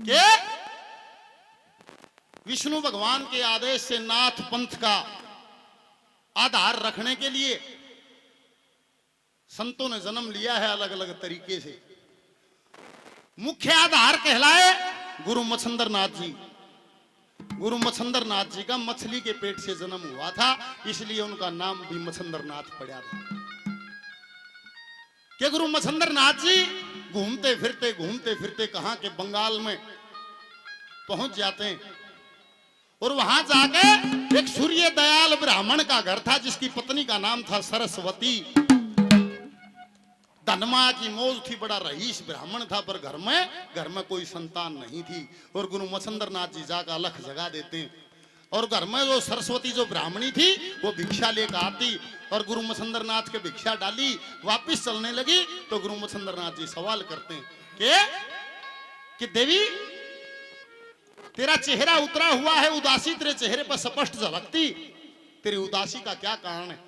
कि विष्णु भगवान के आदेश से नाथ पंथ का आधार रखने के लिए संतों ने जन्म लिया है अलग अलग तरीके से। मुख्य आधार कहलाए गुरु मच्छंदर नाथ जी। गुरु मच्छंदर नाथ जी का मछली के पेट से जन्म हुआ था, इसलिए उनका नाम भी मच्छंदर नाथ पड़ा था। कि गुरु मच्छंदर नाथ जी घूमते फिरते कहां के बंगाल में पहुंच जाते हैं और वहां जाके एक सूर्य दयाल ब्राह्मण का घर था जिसकी पत्नी का नाम था सरस्वती। धनमा की मौज थी, बड़ा रईस ब्राह्मण था, पर घर में कोई संतान नहीं थी। और गुरु मच्छंदर नाथ जी जाकर अलख जगा देते हैं और घर में जो सरस्वती जो ब्राह्मणी थी वो भिक्षा लेकर आती और गुरु मच्छंदर नाथ के भिक्षा डाली, वापिस चलने लगी तो गुरु मच्छंदर नाथ जी सवाल करते हैं कि देवी तेरा चेहरा उतरा हुआ है, उदासी तेरे चेहरे पर स्पष्ट झलकती, तेरी उदासी का क्या कारण है?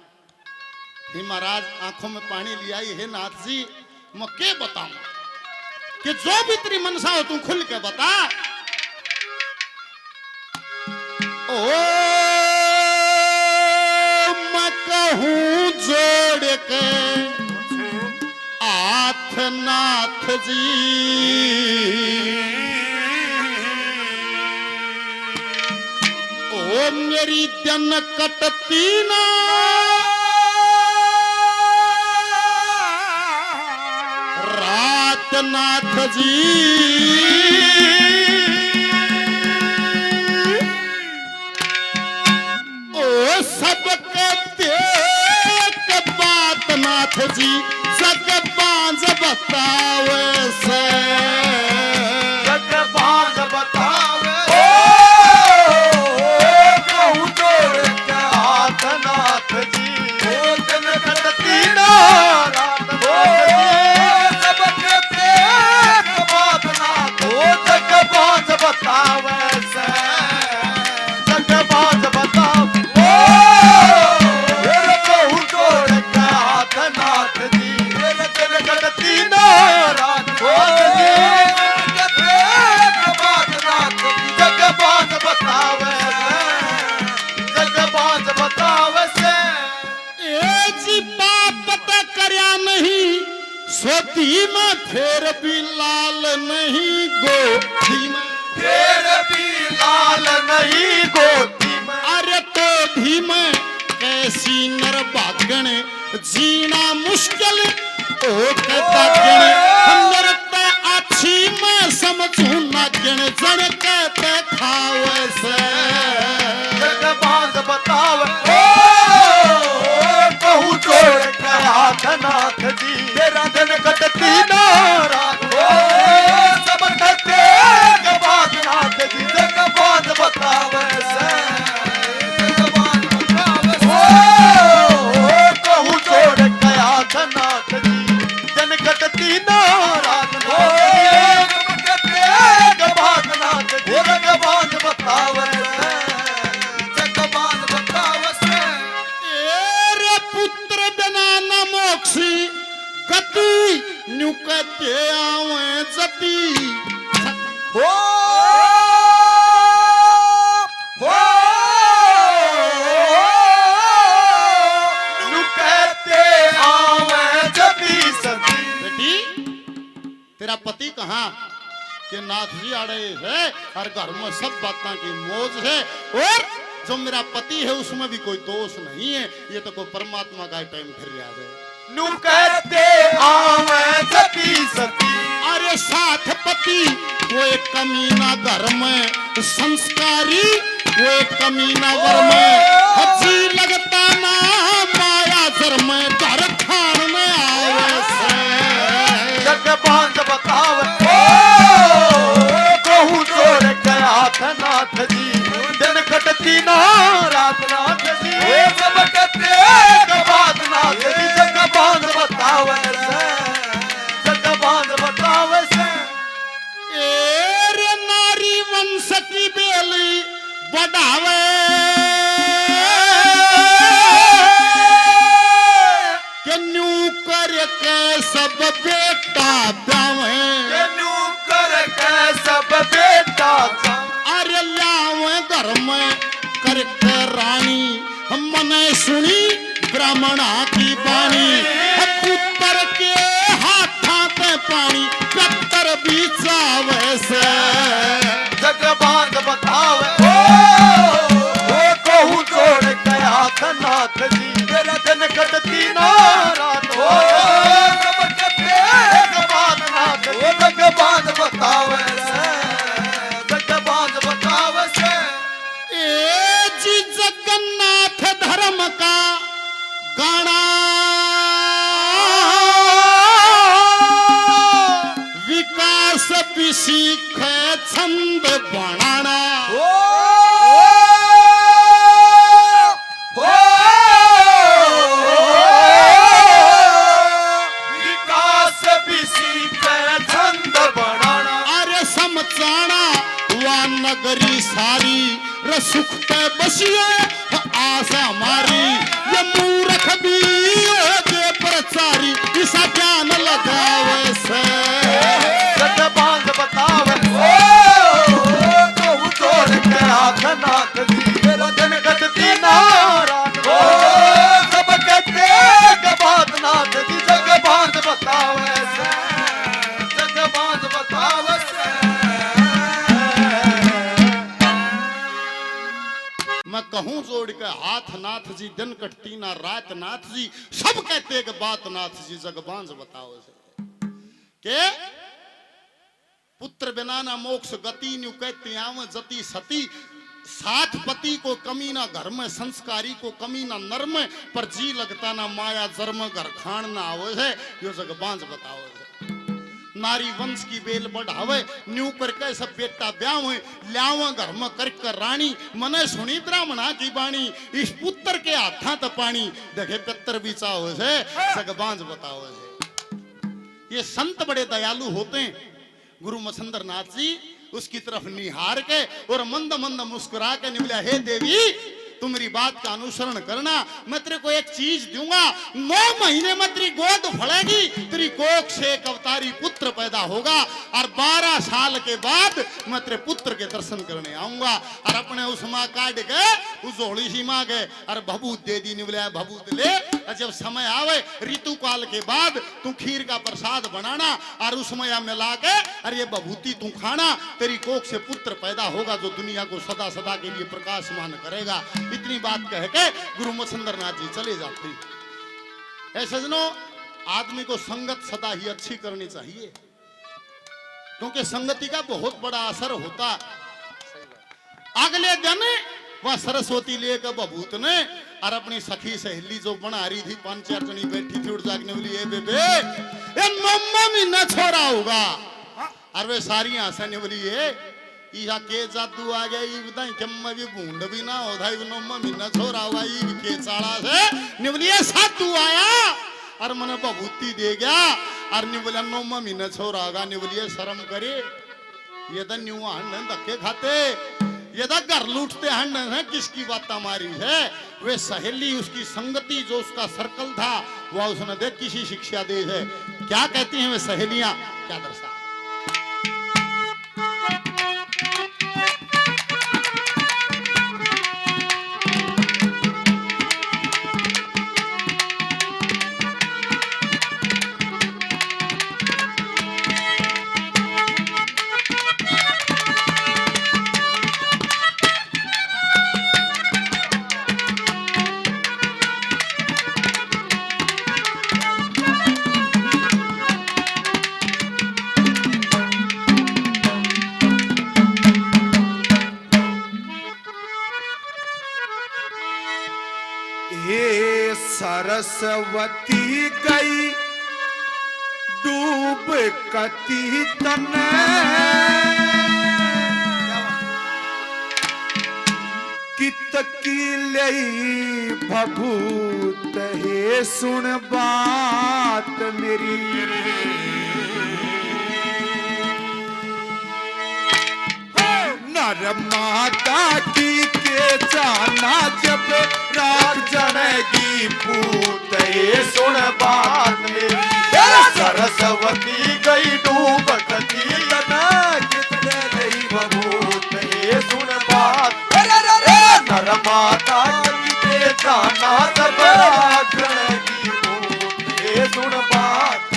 हे महाराज आंखों में पानी लिया, हे नाथ जी मैं क्या बताऊं कि जो भी तेरी मनसा हो तू खुल के बता। ओ मैं कहूं जोड़ के आठ नाथ जी, ओ मेरी दिन कटती ना रात नाथ जी, ओ सबके देख बात नाथ जी, जग बांझ बतावे से, जग बांझ बतावे कहूँ जोड़ के हाथ नाथ जी, ओ दिन कटती ना रात सबके देख बात नाथ, ओ जग बांझ बतावे से, जग बांझ बतावे कहूँ जोड़ के हाथ नाथ जी, दिन कटती ना रात सोती में फेर भी लाल नहीं गोदी में, फेर भी लाल नहीं गोदी में, अरे तो भी में कैसी नरभागण जीना मुश्किल ओ कहता अंदर ते अच्छी मैं समझू नागण जन कहते खावे से, जग बांझ बतावे कहूँ जोड़ के हाथ नाथ जी, तेरा दिन कटती ना रात सब कटे बात नाथ जी, जग बांझ बतावे से, जग बांझ बतावे कहूँ जोड़ के हाथ नाथ जी, दिन कटती ना रात सब कटे बात नाथ जी, जग बांझ बतावे से, जग बांझ बतावे से, रे पुत्र बिना न मोक्षी गति न्यू कहते आवे जति, हो न्यू कहते आवे जति सती। बेटी तेरा पति कहाँ? कि नाथ जी आड़े है और घर में सब बातों की मौज है और जो मेरा पति है उसमें भी कोई दोष नहीं है, ये तो कोई परमात्मा का टाइम फिर रहा है। न्यू कहते आवे जति सती, अरे साथ पति वो एक कमीना घर में संस्कारी, वो एक कमीना घर में हजी लगता ना माया जर में घर खान में आवे से, जग बांझ बतावे कहूँ जोड़ के हाथ नाथ जी, दिन कटती ना रात नाथ जी, सब कटे बात नाथ जी, जग बांझ बतावे से, जग बांझ बतावे से, रे नारी वंश की बेली बढ़ावे के न्यू कर के सब बेटा ब्यावे, न्यू कर के सब जावे से जग बांध बतावे ओ कहूँ जोड़ गया था नाथ जी तेरा दिन कटती ना रात हो सब कटे जग बांध नाथ जी जग बांध बतावे से जग बांध बतावे से ए जी जगन्नाथ धर्म का गाना विकास भी सीखे छंद बनाना विकास भी सीखे छंद बनाना अरे समझाना वा नगरी सारी रसुखते बसिए आस हमारी ये मूर्ख भी होगे प्रचारी इसा ज्ञान लगावे से जग बांध बतावे कहूँ जोड़ के हाथ नाथ जी तेरा दिन कटती ना रात हो सब कहते के बात नाथ जी जग बांध बतावे से जग बांध बतावे से मैं कहूँ जोड़ के हाथ नाथ जी दिन कटती ना रात नाथ जी सब कहते के बात नाथ जी जगबांज बताओ से के पुत्र बिना ना मोक्ष गति न्यू कहते आव जति सती साथ पति को कमी ना घर में संस्कारी को कमी ना नर में पर जी लगता ना माया जन्म घर खान ना आवे है यो जगबांज बताओ है नारी वंश की बेल बढ़ावे न्यू करके सब बेटा ब्याह हुए ल्यावा घर में कर रानी मने सुनी ब्राह्मणा की बाणी इस पुत्र के हाथा त पानी देखे पितर बिचा हो से जगबांज बताओ है ये संत बड़े दयालु होते हैं गुरु मछंदर नाथ जी उसकी तरफ निहार के और मंद मंद मुस्कुरा के निकला हे देवी तुम्हारी बात का अनुसरण करना मैं तेरे को एक चीज दूंगा 9 महीने में तेरी गोद फड़ेगी तेरी कोख से एक अवतारी पुत्र पैदा होगा और 12 साल के बाद मैं तेरे पुत्र के दर्शन करने आऊंगा और अपने उस माँ काट के उस होली सी माँ के और भभूत दे दी निवला भभूत ले और जब समय आवे ऋतु काल के बाद तू खीर का प्रसाद बनाना और उसमें मिला के और ये भभूति तू खाना तेरी कोख से पुत्र पैदा होगा जो दुनिया को सदा सदा के लिए प्रकाशमान करेगा इतनी बात कह के गुरु मछंदर नाथ जी चले जाते ऐ सजनों आदमी को संगत सदा ही अच्छी करनी चाहिए क्योंकि संगति का बहुत बड़ा असर होता अगले दिन वह सरस्वती लेकर बभूत ने और अपनी सखी सहेली जो बना रही थी 5-4 जनी बैठी थी उठ जागने वाली ए बेबे ये मम्मा में न छोड़ा होगा और वे सारी हंसने वाली है इहा के जादू आ गया ई बताई कम्मा भी भूंड भी ना हो धाई नो मम्मी न छोरा हुआ ई के चाड़ा से निवलिए साधु आया और मने बभूति दे गया और निवलिया नो मम्मी न छोरा होगा निवलिए शर्म करे ये तो न्यू हंड धक्के खाते ये तो घर लूटते हंड है किसकी बात हमारी है वे सहेली उसकी संगति जो उसका सर्कल था वह उसने देख किसी शिक्षा दे है क्या कहती हैं वे सहेलियां क्या दर्शा सरस्वती गई डूब कती तने कित की लई भभूत हे सुन बात मेरी नर माता की के जाना जब रात जनेगी पूत ये सुन बात मेरी सरस्वती गई डूब कती तना कितने रही भभूत ये सुन बात नर माता की के जाना जब रात जनेगी पूत ये सुन बात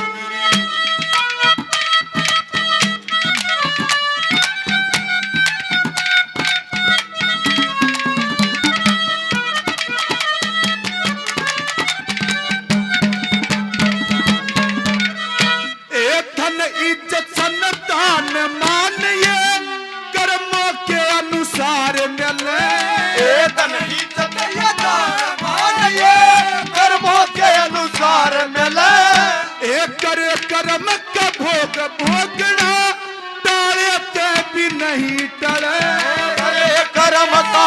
जम का भोग भोगना टाले ते भी नहीं टले कर्म का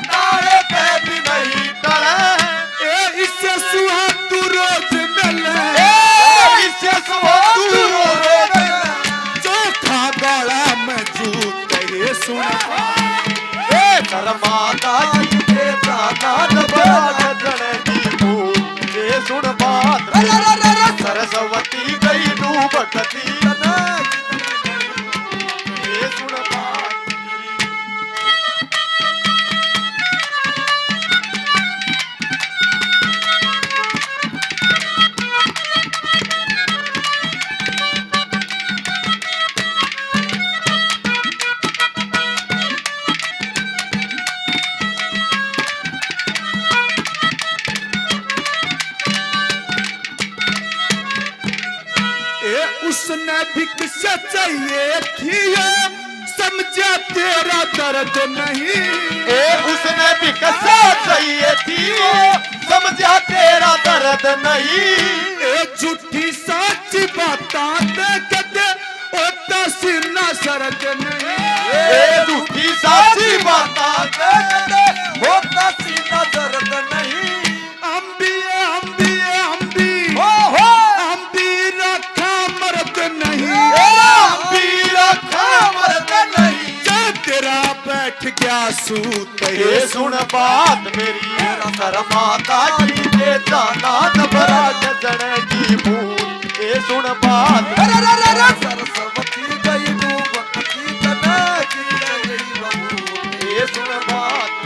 टाले ते भी नहीं टले इससे सुहा तू रोज मिले इससे सुहा तू रोज चौथा गाला में जूत ये सुना माता जी के प्राण बड़ा जन की ये सुन बात सरस्वती गई डूबकती ये सुन बात उसने भी किसे चाहिए थी समझा तेरा दर्द नहीं उसने भी किसे चाहिए थी समझा तेरा दर्द नहीं झूठी सच्ची बातें कहते होता सीना सरद नहीं झूठी सच्ची बातें कहते होता सीना दर्द नहीं क्या सूत ये सुन बात मेरी माता की बेटा नाथ भरा जन की भूत ये सुन बात सरस्वती गई डूबकती तना की ये सुन बात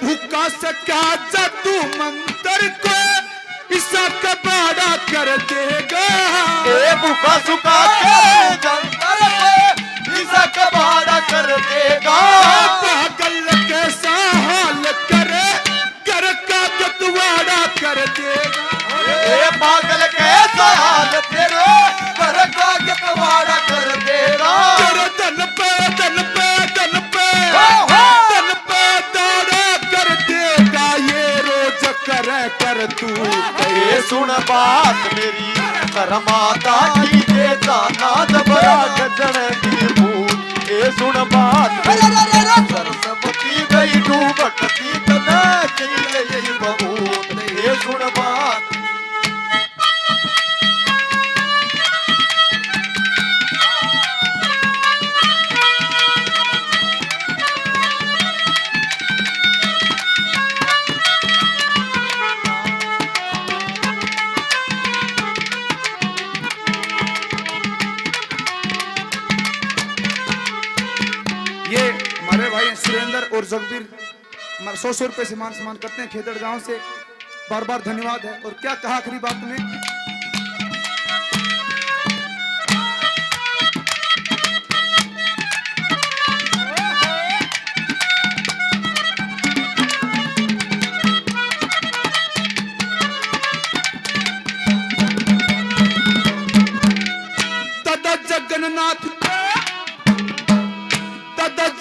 भूखा सका जादू मंत्र को इसा कबाड़ा कर देगा भूखा सुखा जंतर को इसा कबाड़ा कर देगा पागल कैसा हाल करे कर का गतवाड़ा कर देगा पागल कैसा हाल तेरे कर का गतवाड़ा कर देगा तेरे तन पे तन पे तन पे तन पे कर तू ये सुन बात मेरी माता की देता नाथ बड़ा गजन की भूत ये सुन बात सरस्वती गई डूबकती तना की बबूत ये सुन बात हमारे भाई सुरेंद्र और जगबीर 100 रुपए से मान सम्मान करते हैं खेदड़ गांव से बार बार धन्यवाद है। और क्या कहा आखिरी बात में दादा जगन्नाथ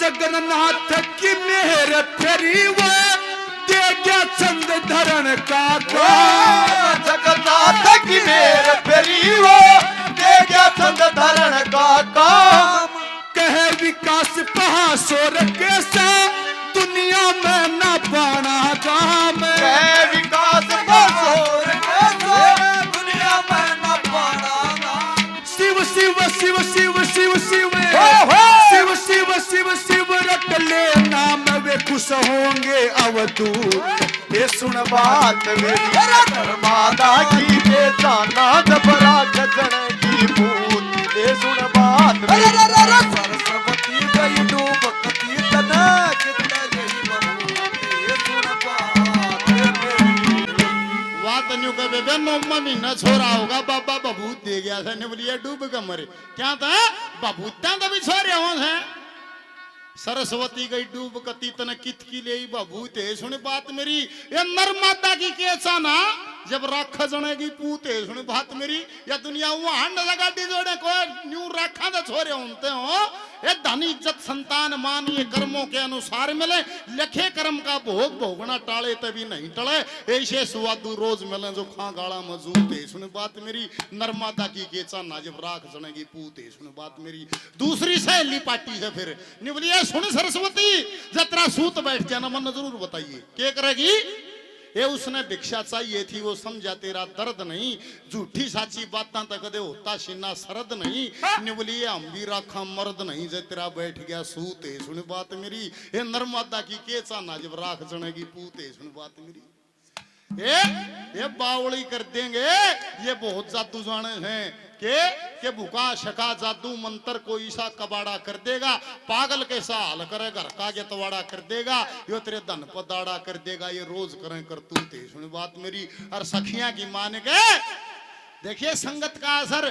जगन्नाथ की मेहर फेरी वो दे गया चंद धरण का जगन्नाथ की मेहर फेरी वो दे गया चंद धरण का काम कहे विकास पहासोर कैसा दुनिया में न पाना काम कहे विकास पहासोर कैसा दुनिया में न पाना शिव शिव शिव शिव शिव शिव शिव शिव शिव शिव रट ले नाम वे खुश होंगे अवधूत ये सुन बात मेरी माता की बेटा नाथ बड़ा गजन की भूत ये सुन बात सरस्वती गई डूबकती तना न्यू कहे बेबे 9वां महीना छोरा होगा बाबा बबूत दे गया था निवलिया डूब के मरे क्या था बबूता तो भी छोरे हो है सरस्वती गई डूब कती तने कित की ले बबूत है सुने बात मेरी ये नर्मदा की केचा ना जब राखा जने की पूत है सुने बात मेरी या दुनिया वहां न गाड़ी जोड़े कोई न्यू राखा तो छोरे होते हो ये धन इज्जत संतान मान ये कर्मों के अनुसार मिले लखे कर्म का भोग भोगना टाले तभी नहीं टले ऐसे सुवादु रोज मिले जो खा गाला मजूत है सुने बात मेरी नर्मदा की केचा ना जब राख जने की पूत है सुने बात मेरी दूसरी सहेली पार्टी है फिर निवलिया सुन सरस्वती जतरा सूत बैठ जाना मन जरूर बताइए क्या करेगी ये उसने भिक्षा चाहिए थी वो समझा तेरा दर्द नहीं झूठी साची बातें तक कदे होता सीना सरद नहीं निवलिए हम भी राखा मर्द नहीं जे तेरा बैठ गया सूते सुन बात मेरी ये नर्मदा की केचा ना जब राख जने की पूते सुन बात मेरी ये बावली कर देंगे ये बहुत जादू जाने हैं के भूखा शका जादू मंत्र कोई सा कबाड़ा कर देगा पागल कैसा हाल करे घर का के तवाड़ा कर देगा यो तेरे धन पदाड़ा कर देगा ये रोज करें करतूते सुन बात मेरी और सखियां की मान के देखिए संगत का असर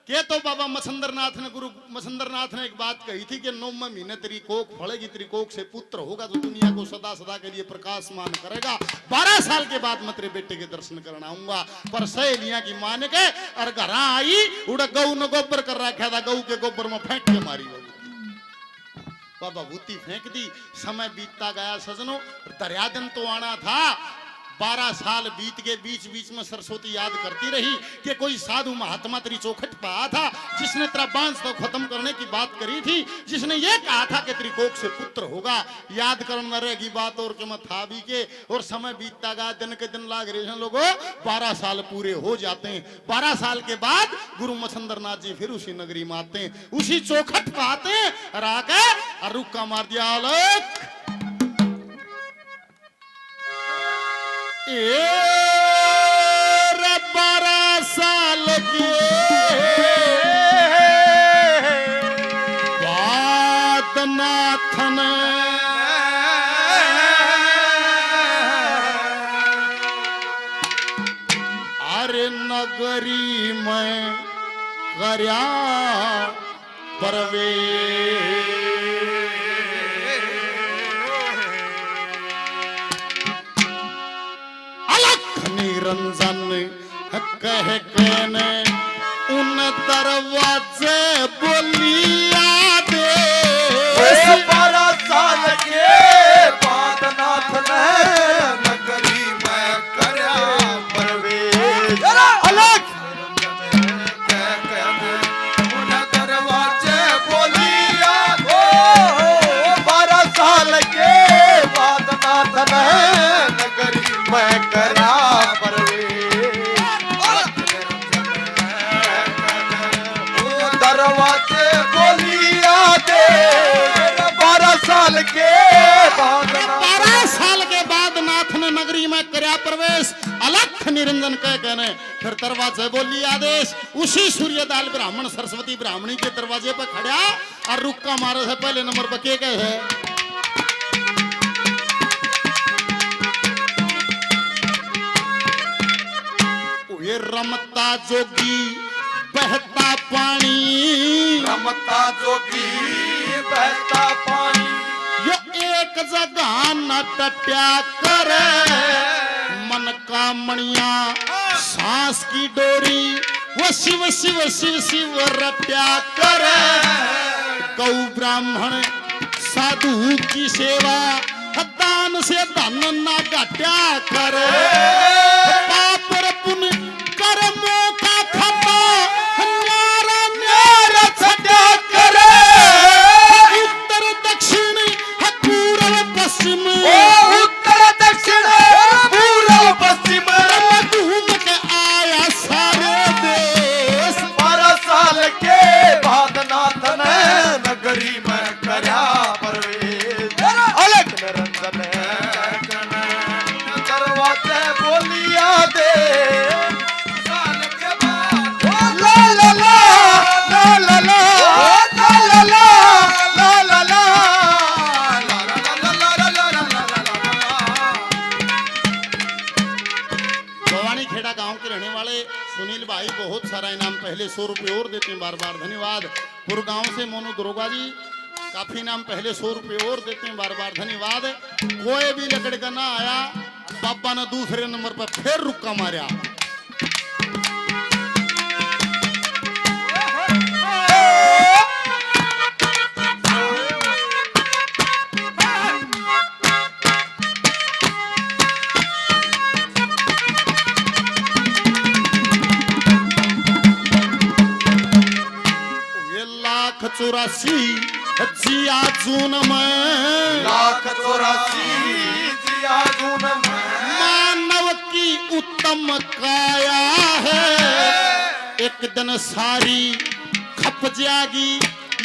के तो बाबा मसंदरनाथ ने गुरु मसंदरनाथ ने एक बात कही थी कि 9वें महीने तेरी कोख फड़ेगी तेरी कोख से पुत्र होगा जो दुनिया को सदा सदा के लिए प्रकाशमान करेगा 12 साल के बाद मैं तेरे बेटे के दर्शन करना आऊंगा पर सहेलियां की मान के और घर आई उड़ा गऊ ने गोबर कर रखा था गऊ के गोबर में फेंक के मारी बाबा भूती फेंक दी समय बीतता गया सजनों दरिया दिन तो आना था 12 साल बीत के बीच बीच में सरस्वती याद करती रही कि कोई साधु महात्मा तेरी चौखट पे आया था जिसने तेरा बांस तो खत्म करने की बात करी थी जिसने ये कहा था कि तेरी कोख से पुत्र होगा याद करना रहेगी बात और के मैं था भी के और समय बीतता गया दिन के दिन लाग रहे हैं लोगों 12 साल पूरे हो जाते हैं 12 साल के बाद गुरु मसंदरनाथ जी फिर उसी नगरी में आते हैं उसी चौखट पे आते हैं और आकर रुक्का मार दिया आलोक 12 साल के बाद नाथन अरे नगरी में करया प्रवेश निरंजन कह कहने उन दरवाजे बोलिया दे 12 साल के बाद नाथ ने नगरी में करया प्रवेश अलग कह कहने उन दरवाजे बोलिया दो 12 साल के बाद नाथ ने नगरी में करया दरवाजे बोलिया दे 12 साल के बाद नाथ ने नगरी में करया प्रवेश अलख निरंजन कह कहने फिर दरवाजे बोली आदेश उसी सूर्यदाल ब्राह्मण सरस्वती ब्राह्मणी के दरवाजे पर खड़ा और रुक्का मारे से पहले नंबर पर के कहे ये रमता जोगी बहता पानी रमता जोगी बहता पानी ये एक जगह न टट्या करे मन का मणिया सांस की डोरी वो शिव शिव शिव शिव रट्या करे गौ ब्राह्मण साधु की सेवा दान से धन न घट्या करे पाप और पुण्य कर्मों का खाता न्यारा न्यारा छटा करे उत्तर दक्षिण पूर्व पश्चिम उत्तर दक्षिण पूर्व पश्चिम घूम के आया सारे देश 12 साल के बाद नाथ ने नगरी में करया प्रवेश अलग निरंजन खपरा गांव के रहने वाले सुनील भाई बहुत सारा इनाम पहले 100 रुपये और देते हैं, बार बार धन्यवाद। पूर्व गांव से मोनू दुर्गा जी काफी इनाम पहले 100 रुपये और देते हैं, बार बार धन्यवाद। कोई भी लकड़ का ना आया, पापा ने दूसरे नंबर पर फिर रुक्का मारा। लाख 84 जिया जून में, लाख 84 जिया जून में, मानव की उत्तम काया है। एक दिन सारी खप जाएगी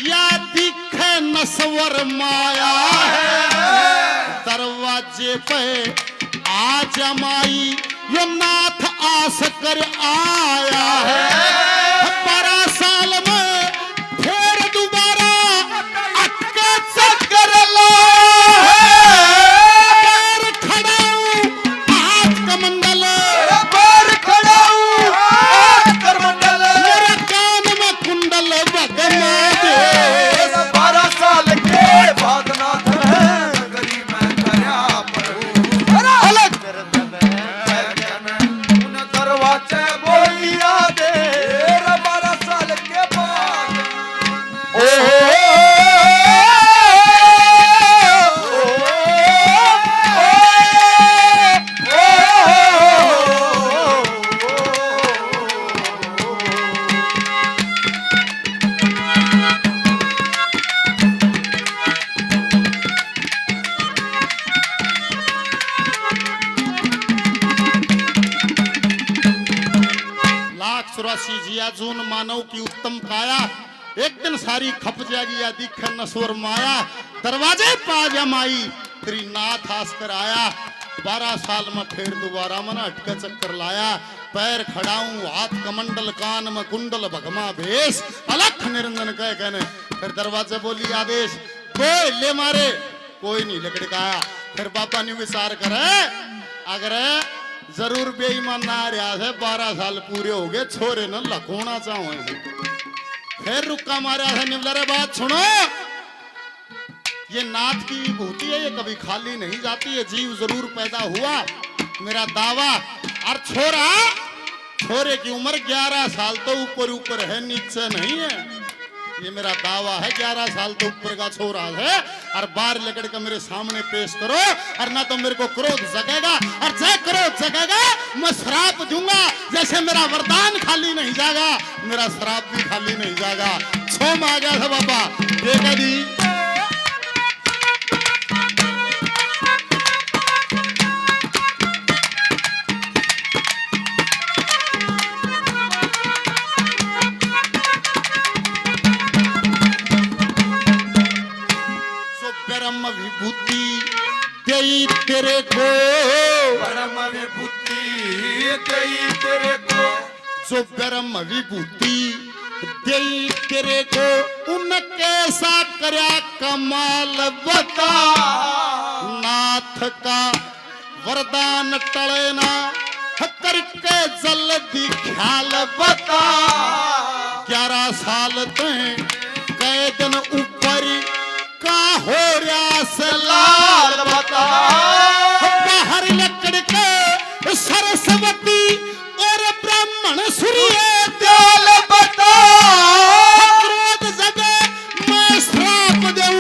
या दिखे नस्वर माया है। दरवाजे पे आ जमाई यो नाथ आस कर आया है। 12 साल में फिर दोबारा अटके चक्कर ला पैर खड़ा हूं हाथ कमंडल, पैर खड़ा हूं हाथ करमंडल, मेरे कान में कुंडल भगमा दे। 12 साल के बाद नाथ है नगरी में करया प्रभु अलग उन दरवाजे बोलिया दे। 12 साल के बाद लाख 84 जिया जून मानव की उत्तम काया। एक दिन सारी खप जाएगी या दिखे नस्वर माया। दरवाजे पा जमाई तेरी नाथ आस कर आया। 12 साल में फिर दोबारा मन अटके चक्कर लाया। पैर खड़ाऊं हाथ कमंडल, कान में कुंडल भगमा भेष, अलख निरंजन कह कहने। फिर दरवाजे बोली आदेश कोई ले मारे, कोई नहीं लकड़ का आया। फिर बाबा ने विचार करे अगर जरूर बेईमान ना रहा है, 12 साल पूरे हो गए, छोरे न लखोना चाहो। फिर रुक्का मारा है निवला रे बात सुनो, ये नाथ की विभूति है, ये कभी खाली नहीं जाती है। जीव जरूर पैदा हुआ मेरा दावा। और छोरे की उम्र 11 साल तो ऊपर ऊपर है, नीचे नहीं है। ये मेरा दावा है 11 साल तो ऊपर का छोरा है। और बार लकड़ का मेरे सामने पेश करो, और ना तो मेरे को क्रोध जगेगा, और जय क्रोध जगेगा मैं श्राप दूंगा। जैसे मेरा वरदान खाली नहीं जाएगा, मेरा श्राप भी खाली नहीं जाएगा। छोम आ गया था बाबा देखा दी। ब्रह्म विभूति देई तेरे को, परम विभूति देई तेरे को, जो ब्रह्म विभूति देई तेरे को, उनके सा करया कमाल बता। नाथ का वरदान टले ना करके जल्दी ख्याल बता। 11 साल तय कई दिन ऊपर का हो रहा से लाल बता। बाहर लकड़ के सरस्वती और ब्राह्मण सूर्य दयाल बता। क्रोध जगे मैं श्राप दूं,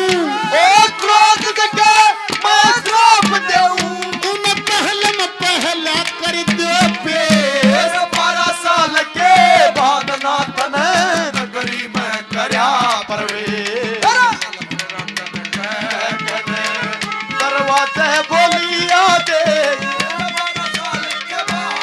ओ क्रोध जगे मैं श्राप दूं। उन पहले में पहला कर दो पेश। 12 साल के बाद नाथ ने नगरी में करया प्रवेश। दरवाजे बोलिया दे। 12 साल के बाद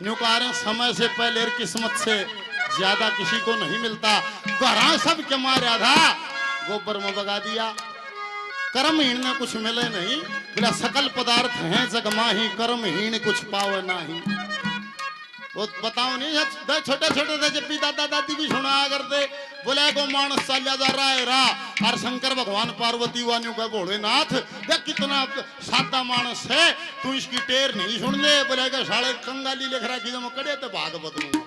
न्यूकार समय से पहले किस्मत से ज्यादा किसी को नहीं मिलता। घरा सब के मारा था, गोबर में बगा दिया। कर्महीन ने कुछ मिले नहीं, बोला सकल पदार्थ हैं जग माही, कर्महीन कुछ पावे नाही। वो बताओ नहीं, छोटे छोटे थे जब भी दादा दादी भी सुना करते, बोले को मानस चाल्या जा रहा है रा, और शंकर भगवान पार्वती वानियों का भोलेनाथ देख कितना सादा मानस है, तू इसकी टेर नहीं सुन ले। बोले का साढ़े कंगाली लिख रहा कि कड़े तो भाग बदलूंगा,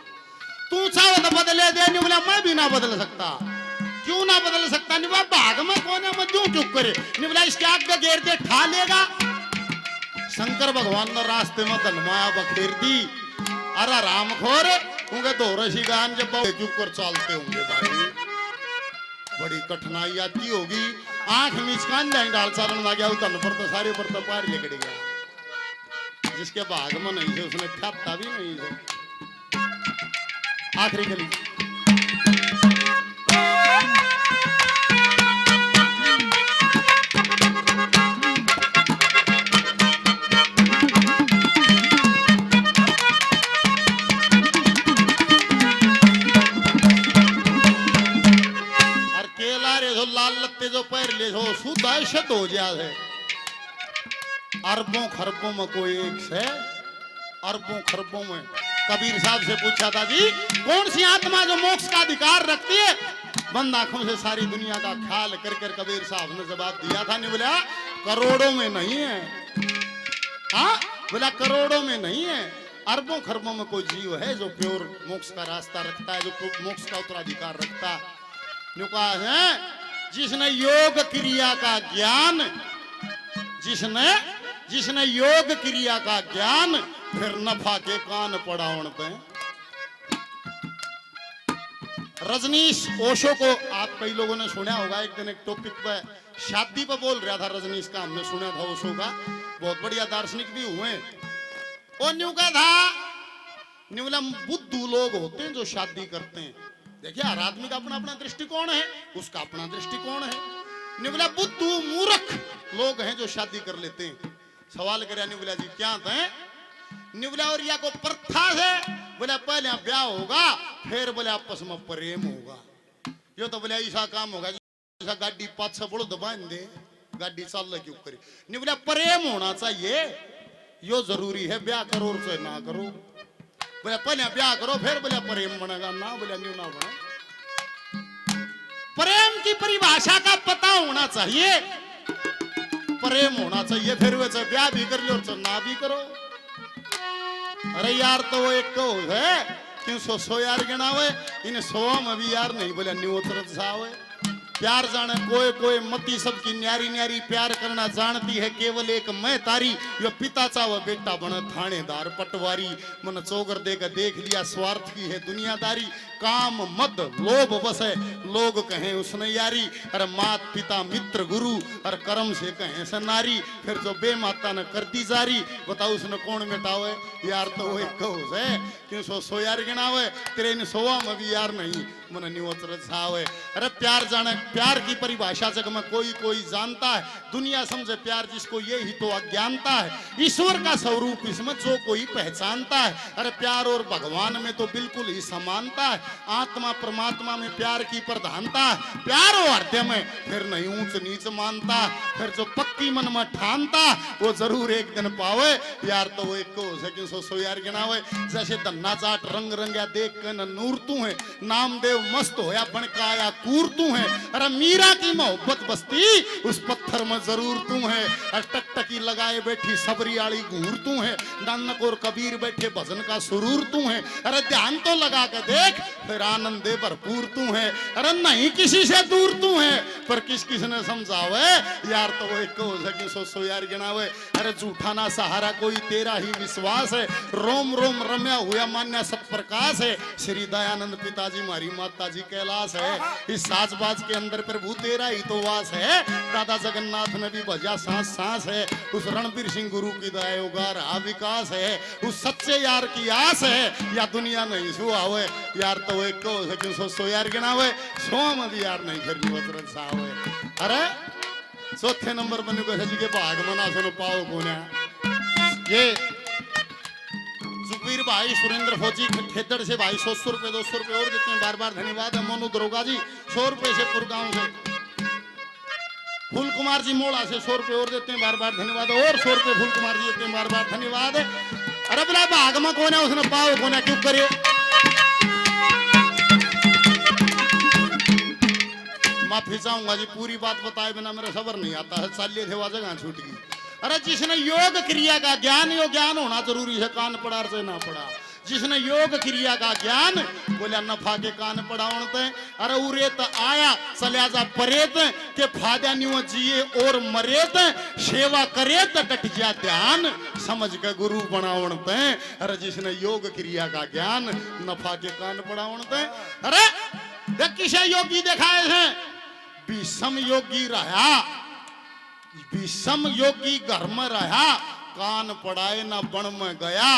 तू चाहो तो बदले दे। नहीं बोला मैं भी ना बदल सकता। क्यों ना बदल सकता? नहीं बोला भाग में कोने में क्यों चुप करे। नहीं बोला इसके आगे घेर दे ठा लेगा। शंकर भगवान ने रास्ते में धनमाया बखेर दी। अरे रामखोर उनके दो रसी गान जब चुप कर चलते होंगे भाई, बड़ी कठिनाई आती होगी। आंख मिचकान जाए डाल चालन में गया तन पर तो सारे पर तो पार लेकर गया। जिसके भाग में नहीं थे उसने खाता भी नहीं थे। आखिरी गली जो पैर ले हो सुदाशत हो जाए। अरबों खरबों में कोई एक से, अरबों खरबों में। कबीर साहब से पूछा था जी कौन सी आत्मा जो मोक्ष का अधिकार रखती है? बंद आंखों से सारी दुनिया का ख्याल कर कर कबीर साहब ने जवाब दिया था। नहीं बोला करोड़ों में नहीं है, हाँ बोला करोड़ों में नहीं है, अरबों खरबों में कोई जीव है जो प्योर मोक्ष का रास्ता रखता है, जो मोक्ष का उत्तराधिकार रखता है। जिसने योग क्रिया का ज्ञान, जिसने योग क्रिया का ज्ञान, फिर नफा के कान पड़ाउन पे। रजनीश ओशो को आप कई लोगों ने सुना होगा, एक दिन एक टॉपिक पे शादी पे बोल रहा था रजनीश का, हमने सुना था ओशो का, बहुत बढ़िया दार्शनिक भी हुए। और न्यू का था न्यूलम बुद्धू लोग होते हैं जो शादी करते हैं। देखिए हर आदमी का अपना अपना दृष्टिकोण है, उसका अपना दृष्टिकोण है। निवला बुद्धू मूर्ख लोग हैं जो शादी कर लेते हैं। सवाल करे निवला जी क्या थे? निवला और या को प्रथा है, बोले पहले ब्याह होगा फिर बोले आपस में प्रेम होगा। यो तो बोले ऐसा काम होगा जैसा गाड़ी पाँच से बड़ो दबान दे, गाड़ी चल क्यों करे। निवला प्रेम होना चाहिए, यो जरूरी है, ब्याह करो और से ना करो। बोले पहले ब्याह करो फिर बोले प्रेम बनेगा, ना बोले न्यू ना बने। प्रेम की परिभाषा का पता होना चाहिए, प्रेम होना चाहिए, फिर वैसे ब्याह भी कर लो और ना भी करो। अरे यार तो वो एक को है क्यों सो यार गिनावे, इन 100 में भी यार नहीं बोले न्यू उतरत सावे। प्यार जाने कोई कोई मती सबकी न्यारी न्यारी प्यार करना जानती है, केवल एक मैं तारी। यो पिता चाव बेटा बने थानेदार पटवारी, मन चौगर देकर देख लिया स्वार्थ की है दुनियादारी। काम मद लोभ बसे लोग कहें उसने यारी, अरे मात पिता मित्र गुरु और कर्म से कहें से नारी। फिर जो बेमाता ने कर दी जारी, बताओ उसने कौन मिटावे। यार तो वो एक है क्यों सो यार गिनावे, तेरे इन 100 में भी यार नहीं मन न्यूचरत सावे। अरे प्यार जाने, प्यार की परिभाषा जग में कोई कोई जानता है, दुनिया समझे प्यार जिसको ये ही तो अज्ञानता है। ईश्वर का स्वरूप इसमें जो कोई पहचानता है, अरे प्यार और भगवान में तो बिल्कुल ही समानता है। आत्मा परमात्मा में प्यार की प्रधानता है, प्यार और हृदय में फिर नहीं ऊंच नीच मानता। फिर जो पक्की मन में ठानता वो जरूर एक दिन पावे। यार तो वो एक को सो यार गिनावे। जैसे धन्ना चाट रंग रंगया देख के न नूर तू है, नामदेव मस्त होया बनकाया कूर तू है। अरे मीरा की मोहब्बत बस्ती उस पत्थर में जरूर तू है। टकटकी लगाए बैठी सबरियाली घूर तू है, नानक और कबीर बैठे भजन का सुरूर तू है। अरे ध्यान तो लगा के देख फिर आनंदे भरपूर तू है। अरे नहीं किसी से दूर तू है, पर किस किस ने समझावे। यार तो वो एक हो सो यार गिनावे। अरे झूठा ना सहारा कोई तेरा ही विश्वास है, रोम रोम रम्या हुआ मान्या सत्प्रकाश है। श्री दयानंद पिताजी मारी माता जी कैलाश है, इस साजबाज के अंदर प्रभु तेरा ही तो वास है। दादा जगन्नाथ ने भी भजा सांस सांस है, उस रणबीर सिंह गुरु की दया होगा रहा विकास है। उस सच्चे यार की आस है या दुनिया नहीं सुहावे। यार तो एक को सो यार गिनावे, 100 में भी यार नहीं फिर भी वतरन सावे। अरे चौथे नंबर बने को जी के भाग मना सुनो पाओ कोन्या ये वीर भाई सुरेंद्र फौजी खेतड़ से भाई 100 रुपए 200 रुपए और देते हैं, बार बार धन्यवाद है। मोनू दरोगा जी 100 रुपए से पुरगांव से, फूल कुमार जी मोड़ा से 100 रुपए और देते हैं, बार बार धन्यवाद। और 100 रुपए फूल कुमार जी देते हैं, बार बार धन्यवाद। अरे बोला भाग में कौन है, उसने पाव कौन है, क्यों करे। माफी चाहूंगा जी, पूरी बात बताए बिना मेरा सबर नहीं आता है, चालिए थे वह जगह छूट गई। अरे जिसने योग क्रिया का ज्ञान, यो ज्ञान होना जरूरी है, कान पड़ा से ना पड़ा। जिसने योग क्रिया का ज्ञान, बोला नफा के कान पड़ावणते। अरे उरेत आया चलिया जा परेत के फायदा नहीं जिए और मरेत, सेवा करे तो डट जा ध्यान, समझ के गुरु बनावणते। अरे जिसने योग क्रिया का ज्ञान, नफा के कान पड़ावणते। अरे किसे योगी दिखाए हैं, विषम योगी रहा, विषम योगी घर में रहा, कान पड़ाए ना बन में गया।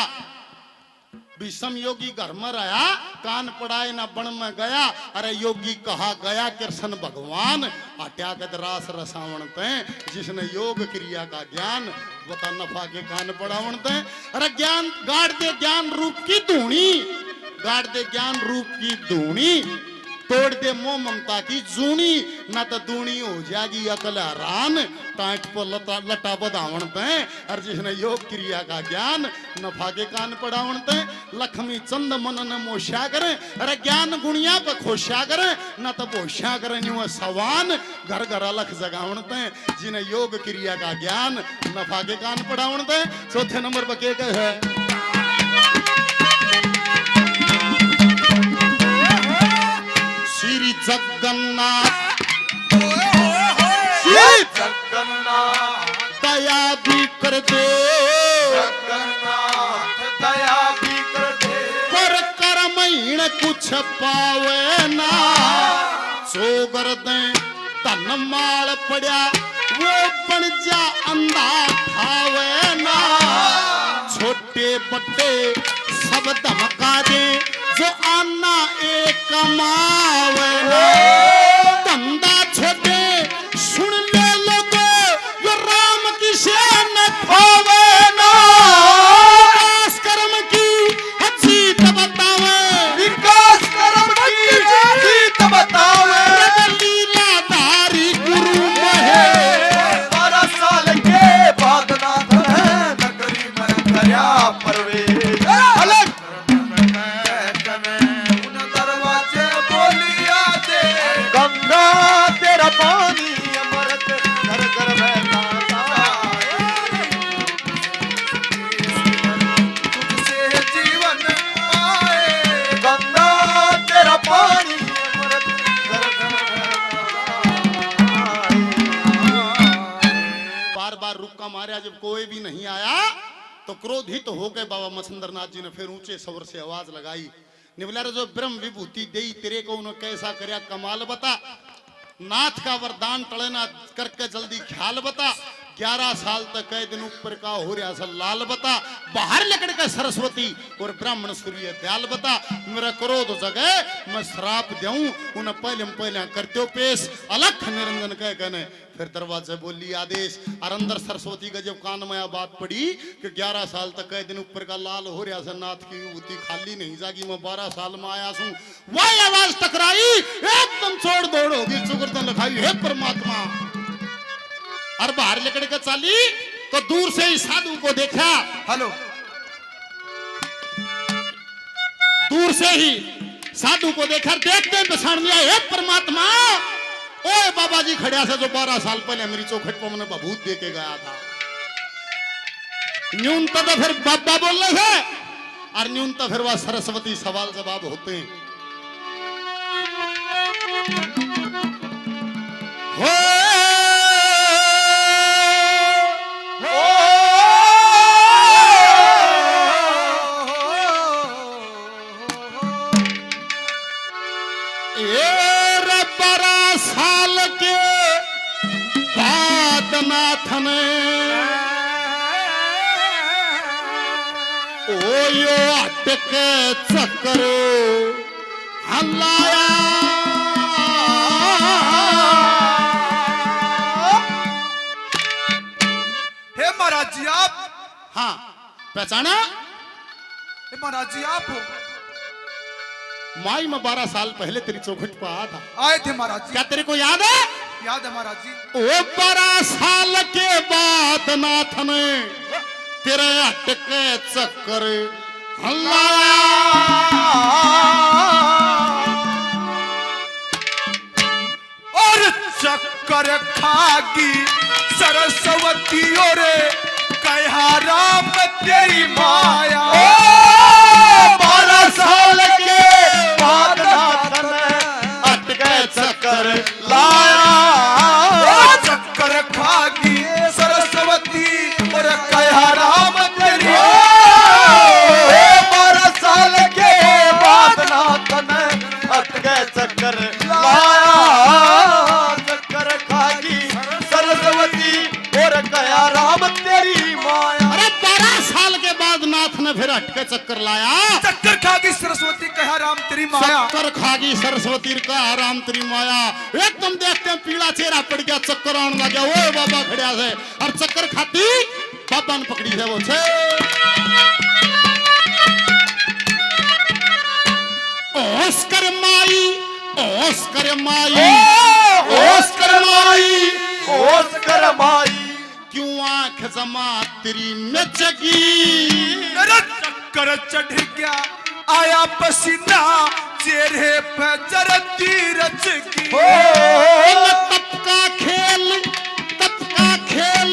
विषम योगी घर में रहा, कान पड़ाए ना बन में गया। अरे योगी कहा गया कृष्ण भगवान, हट्या के रास रसावणते। जिसने योग क्रिया का ज्ञान, बता नफा के कान पड़ावणते। अरे ज्ञान गाड़ दे ज्ञान रूप की धूणी, गाड़ दे ज्ञान रूप की धूणी, तोड़ दे मोह ममता की जूनी, ना तो दूनी हो जाएगी अकल हैरान, टाइट पर लटा बधावणते। और जिसने योग क्रिया का ज्ञान, नफा के कान पड़ावणते। लक्ष्मी चंद मन ने मोशा करे, अरे ज्ञान गुणिया पर खोशा करे, ना तो बोशा करे न्यू सवान, घर घर अलख जगावणते। जिन्हें योग क्रिया का ज्ञान, नफा के कान पड़ावणते। चौथे नंबर पर के है श्री जगन्नाथ, श्री जगन्नाथ दया भी कर दे, जगन्नाथ दया भी कर दे। पर करमहीन कुछ पावे ना, चोगर दे धन माल पड़ा, वो बन जा अंधा ठावे ना। छोटे बट्टे सब धमका दे, जो आना एक कमावे ना। धंधा छोटे सुन ले लोगो, यो राम की शान खावे ना। विकास कर्म की जीत बतावे, विकास कर्म की जीत बतावे। लीलाधारी गुरु महे, 12 साल के बाद नाथ है, नगरी में करया प्रवेश। अलग दरवाजे बोलिया दे, गंगा तेरा पानी अमृत, घर घर बहता तुझसे जीवन आए। गंगा तेरा पानी अमृत, घर घर बार बार रुक्का मारा, जब कोई भी नहीं आया तो क्रोधित तो हो गए बाबा मच्छिंद्रनाथ जी ने। फिर ऊंचे स्वर से आवाज लगाई, निबला जो ब्रह्म विभूति देई तेरे को उन्होंने कैसा करया कमाल बता। नाथ का वरदान टड़ना करके जल्दी ख्याल बता। 11 साल तक कई दिन ऊपर का हो रहा सा लाल बता। बाहर लकड़ का सरस्वती और ब्राह्मण सूर्य दयाल बता। मेरा क्रोध जगह मैं श्राप दूं, उन्हें पहले करते हो पेश। अलख निरंजन कह कहने फिर दरवाजे बोली आदेश। और अंदर सरस्वती का जब कान में बात पड़ी कि 11 साल तक कई दिन ऊपर का लाल हो रहा सा, नाथ की विभूति खाली नहीं जागी, मैं 12 साल में आया हूं। वही आवाज टकराई, एकदम छोड़ दौड़ होगी, चुगरदन लिखाई, हे परमात्मा। और बाहर लकड़ के चाली तो दूर से ही साधु को देखा। हेलो, दूर से ही साधु को देखा, देखते पछाड़ लिया, हे परमात्मा, ओए बाबा जी खड़िया से जो 12 साल पहले मेरी चौखट पर मैंने बभूत दे के गया था। न्यूनतम तो फिर बाबा बोल रहे थे, और न्यूनतम फिर वह सरस्वती सवाल जवाब होते हैं। नाथ ने ओ यो अटक चक्र हलाया। हे महाराज जी, आप हाँ पहचाना? महाराज जी आप हो? माई में 12 साल पहले तेरी चौखट पर आया था। आए थे महाराज जी। क्या तेरे को याद है? याद है महाराज जी। ओ 12 साल के बाद नाथ ने तेरे अटके चक्कर हल्लाया। और चक्कर खागी सरस्वती और कहा राम तेरी माया। 12 साल के बाद नाथ ने अटके चक्कर लाया। चक्कर खागी सरस्वती और कहा राम तेरी 12 साल के बाद नाथ ने अटके चक्कर लाया। चक्कर खागी सरस्वती और कया राम तेरी माया। अरे 12 साल के बाद नाथ ने फिर अटके चक्कर लाया। चक्कर खागी सरस्वती कहा राम तेरी माया। चक्कर खागी सरस्वती का राम तेरी माया। एकदम देखते हैं पीला चेहरा पड़ गया, चक्कर आने लग गया। ओ बाबा खड़िया से और चक्कर खाती बाबा ने पकड़ी है वो छे। ओस्कर माई, ओस्कर माई, ओस्कर माई, ओस्कर माई क्यों आंख जमा तेरी में जगी। मेरा चक्कर चढ़ गया आया पसीना चेहरे पे जरती रचकी। तप का खेल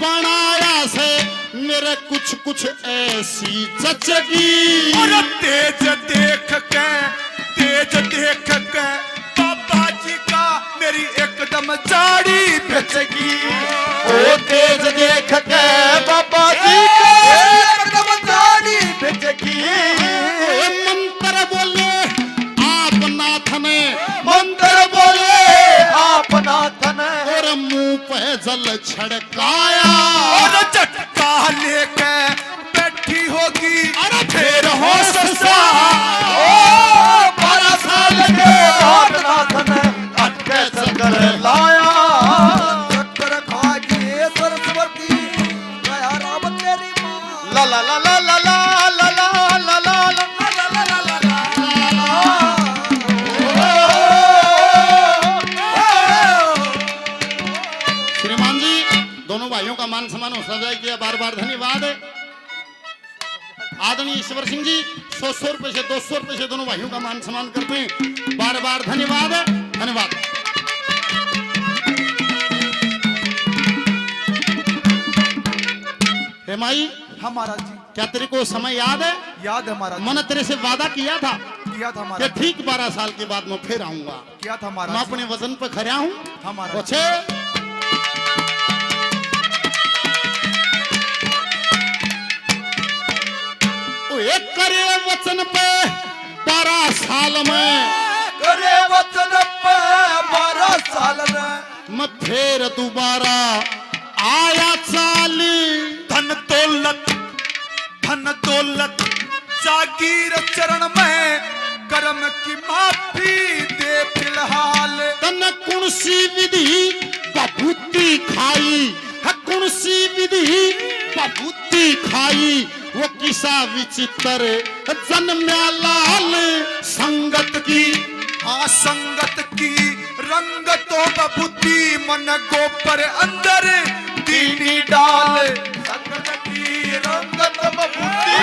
बनाया से मेरे कुछ कुछ ऐसी जचगी। और तेज देख के बाबा जी का मेरी एकदम जाड़ी बेचगी। ओ तेज देख के बाबा जी का एकदम जाड़ी बेचगी। मंत्र बोले आप नाथ ने, मंत्र बोले आप नाथ ने और मुंह पे जल छड़काया। और झटका लेके बैठी होगी अरे फिर होश सा। 12 साल के बाद नाथ ने अटके चक्कर लाया। चक्कर खागी सरस्वती कया राम तेरी माँ। ला ला ला ला ला ला ला ला ला ला ला। श्रीमान जी दोनों भाइयों का मान सम्मान हौसला अफजाई किया, बार बार धन्यवाद। आदरणीय ईश्वर सिंह जी 100 रुपए से 200 रुपए से दोनों भाइयों का मान सम्मान करते हैं, बार बार धन्यवाद धन्यवाद। हे माई, हाँ महाराज जी। क्या तेरे को समय याद है? याद है महाराज जी। मैंने तेरे से वादा किया था किया था कि महाराज जी। ठीक 12 साल के बाद मैं फिर आऊंगा। किया था मैं महाराज जी। अपने वजन पर खड़ा हूँ। हाँ महाराज जी। अच्छे एक करे वचन पे 12 साल में, करे वचन पे 12 साल में मैं फिर दोबारा आया चाली। धन दौलत जागीर चरण में कर्म की माफी दे फिलहाल। तन कुणसी विधि बभूति खाई है, कुणसी विधि बभूति खाई। वो किसा विचित्र जन्म्या लाल संगत की। हाँ संगत की रंगतों बबूती मन गोपर अंदर दीनी डाल। संगत की रंगत बबूती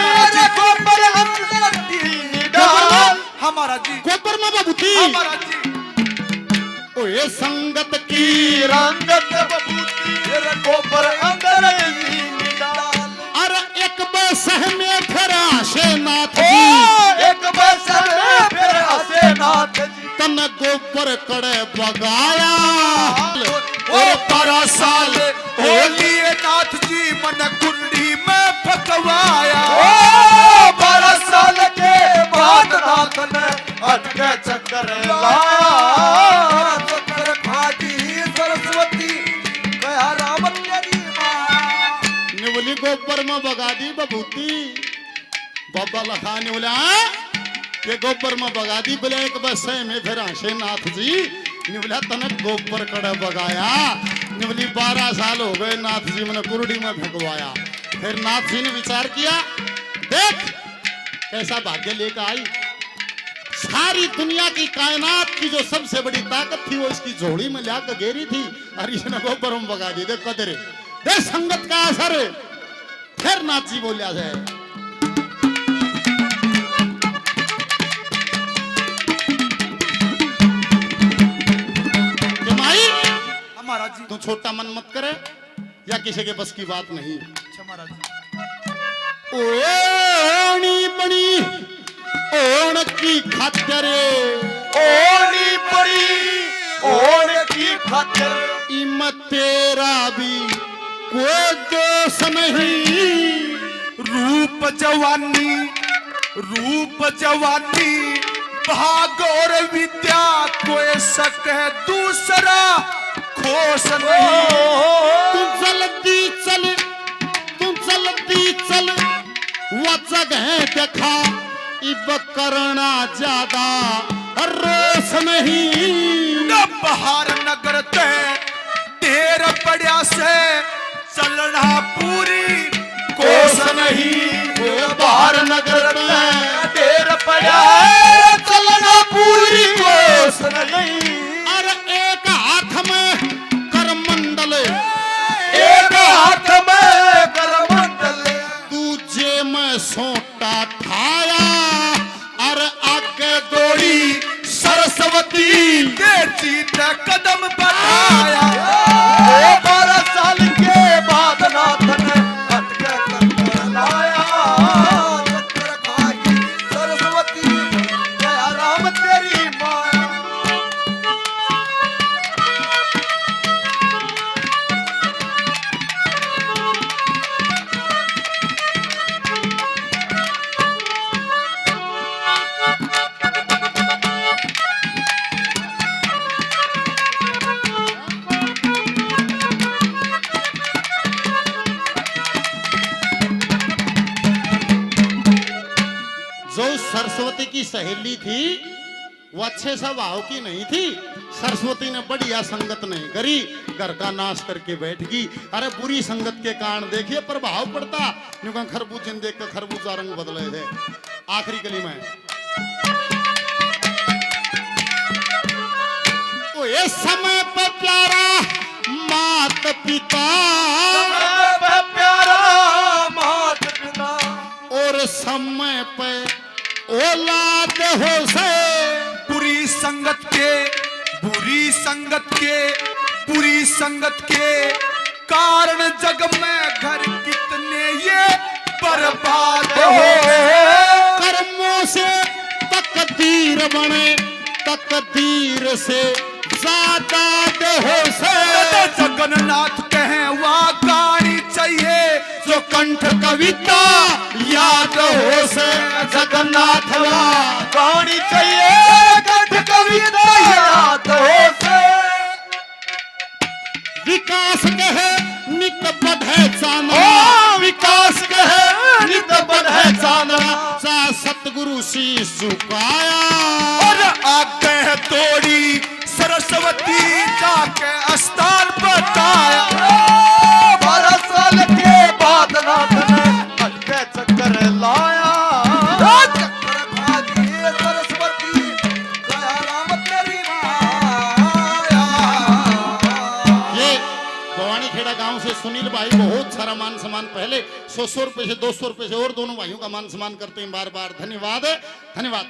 गोबर अंदर दीनी डाल। हमारा जी। गोबर में बभूति। हमारा जी। ओ ये संगत की की रंगत बबूती गोबर अंदर दीनी डाल। अरे एक बसह में फिर आशे नाथ ओ जी, एक बसर में फिर हंसे नाथ जी। तन गोबर कड़े बगाया। और 12 साल हो लिए नाथ जी मन कुंडी में फकवाया। 12 साल के बाद नाथ ने अटके चक्कर लाया। चक्कर खागी सरस्वती कया राम तेरी माँ। निवली गोबर में बगा दी बभूति। बाबा लखा निवला के गोबर में बगा दी। बोले एक बसे में फिर आशे नाथ जी निवला तनक गोबर कड़े बगाया। निवली 12 साल हो गए नाथ जी मैंने कुरडी में फेंकवाया। फिर नाथ जी ने विचार किया, देख कैसा भाग्य लेकर आई। सारी दुनिया की कायनात की जो सबसे बड़ी ताकत थी वो इसकी झोली में लाकर घेरी थी और इसने गोबर में भगा दी। देख कदरे देख संगत का असर। फिर नाची बोलिया जाए महाराज जी। तू छोटा मन मत करे या किसी के बस की बात नहीं। अच्छा महाराज जी। ओणी बनी ओण की खातिर ओनी पड़ी ओन की खातिर इम तेरा भी कोई दोष नहीं। रूप जवानी भाग और विद्या कोई सक है दूसरा खोस नहीं। तू जल्दी चल वो जगह देखा इब करना ज्यादा रोस नहीं। न बहार नगर ते ढेर पड़ा से चलना पूरी कोस नहीं। बाहर नगर में ढेर पड़ा चलना पूरी कोस नहीं। और एक हाथ में करमंडल एक हाथ में करमंडल दूजे में सोटा ठाया और आगे दौड़ी सरस्वती के जीत कदम बढ़ाया। 12 साल के बाद नाथ ने हटके चक्कर लाया। चक्कर खाई सरस्वती दया राम तेरी माया। जो सरस्वती की सहेली थी वो अच्छे स्वभाव की नहीं थी। सरस्वती ने बढ़िया संगत नहीं करी, घर का नाश करके बैठ गई। अरे बुरी संगत के कारण देखिए प्रभाव पड़ता। न्यूं खरबूजन देख कर खरबूजा रंग बदले थे। आखिरी कली में ओ ये समय पर प्यारा मात पिता प्यारा मात पिता और समय पे औलाद हो से। बुरी संगत के कारण जग में घर कितने ये बर्बाद हो। कर्मों से तकदीर बने, तकदीर से ज्यादा हो से। जगन्नाथ कहे वहाँ गाड़ी चाहिए जो कंठ कविता याद हो से। जगन्नाथ गाड़ी चाहिए कंठ कविता याद हो से। विकास कहे नित बढ़े चांदना, विकास कहे नित बढ़े चांदना। सा सतगुरु शीश झुकाया और आगे है तोड़ी सरस्वती जाके स्थान बताया। 12 साल के बाद नाथ ने हटके चक्कर लाया। चक्कर खा दिए सरस्वती दया राम तेरी माया। ये भवानी खेड़ा गांव से सुनील भाई बहुत सारा मान सम्मान पहले 100 रुपए से 200 रुपए से और दोनों भाइयों का मान सम्मान करते हैं बार बार। धन्यवाद धन्यवाद।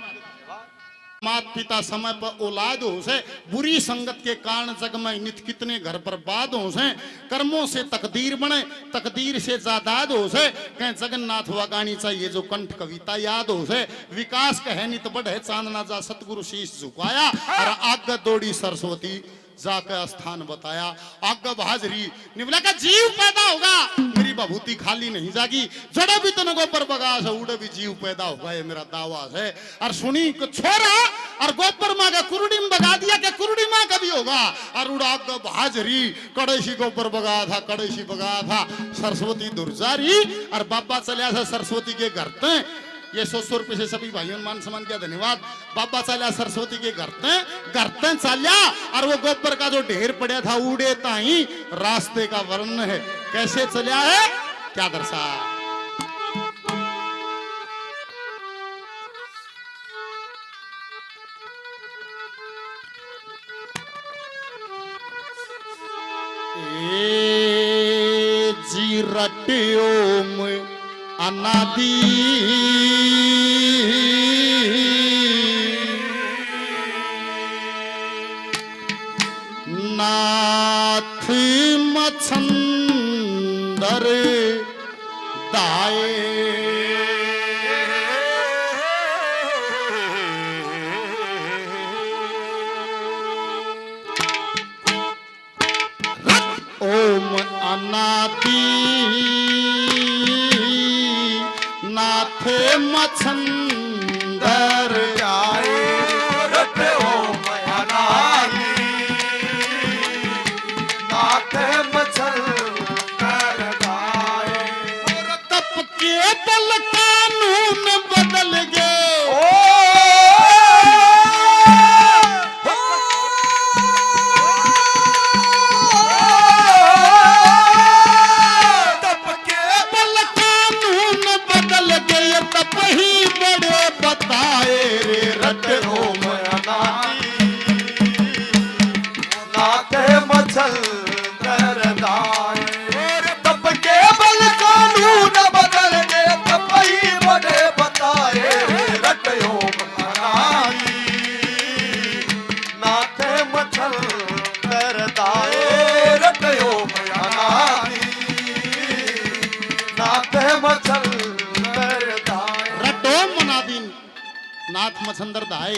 मात पिता समय पर औलाद हो से। बुरी संगत के कारण जग में नित कितने घर बर्बाद हो से। कर्मों से तकदीर बने, तकदीर से जादाद हो से। कहीं जगन्नाथ हुआ गानी चाहिए जो कंठ कविता याद हो से। विकास कहे नित बढ़े चांदना जा सतगुरु शीश झुकाया और आग दौड़ी सरस्वती जाकर स्थान बताया। आग हाजरी निवला का जीव पैदा होगा मेरी बभूति खाली नहीं जागी। जड़े भी तन गोपर बगास है उड़े भी जीव पैदा होगा ये मेरा दावा है। और सुनी को छोरा और गोपर माँ का कुरुड़ी में बगा दिया कि कुरुड़ी माँ का भी होगा। और उड़ा आग हाजरी कड़ेशी गोपर बगा था, कड़ेशी बगा था। सरस्वती दुर्जारी और बाबा चलिया था सरस्वती के घर ते। ये 100 रुपए से सभी भाइयों ने मान सम्मान किया। धन्यवाद। बाबा चाल्या सरस्वती के घर चाल्या और वो गोबर का जो ढेर पड़ा था उड़े ताही रास्ते का वर्णन है। कैसे चलिया है क्या दर्शा। ए जी रट्योम अनादि नाथ मछंदर दाए ओम अनादि नाथ मछंदर जाए रट ओम अनादि नाथ मछंदर जाए तप के बल कानून बदल गए तप के बल कानून बदल गए तप ही बड़े बताए रे रट ओम अनादि नाथ मछंदर जाए तप के बल कानून बदल के तप ही बड़े बताए रट ओम अनादि नाथ मछंदर दाए रट ओम अनादि नाथ मछंदर दाए रटो मनादीन नाथ मछंदर दाए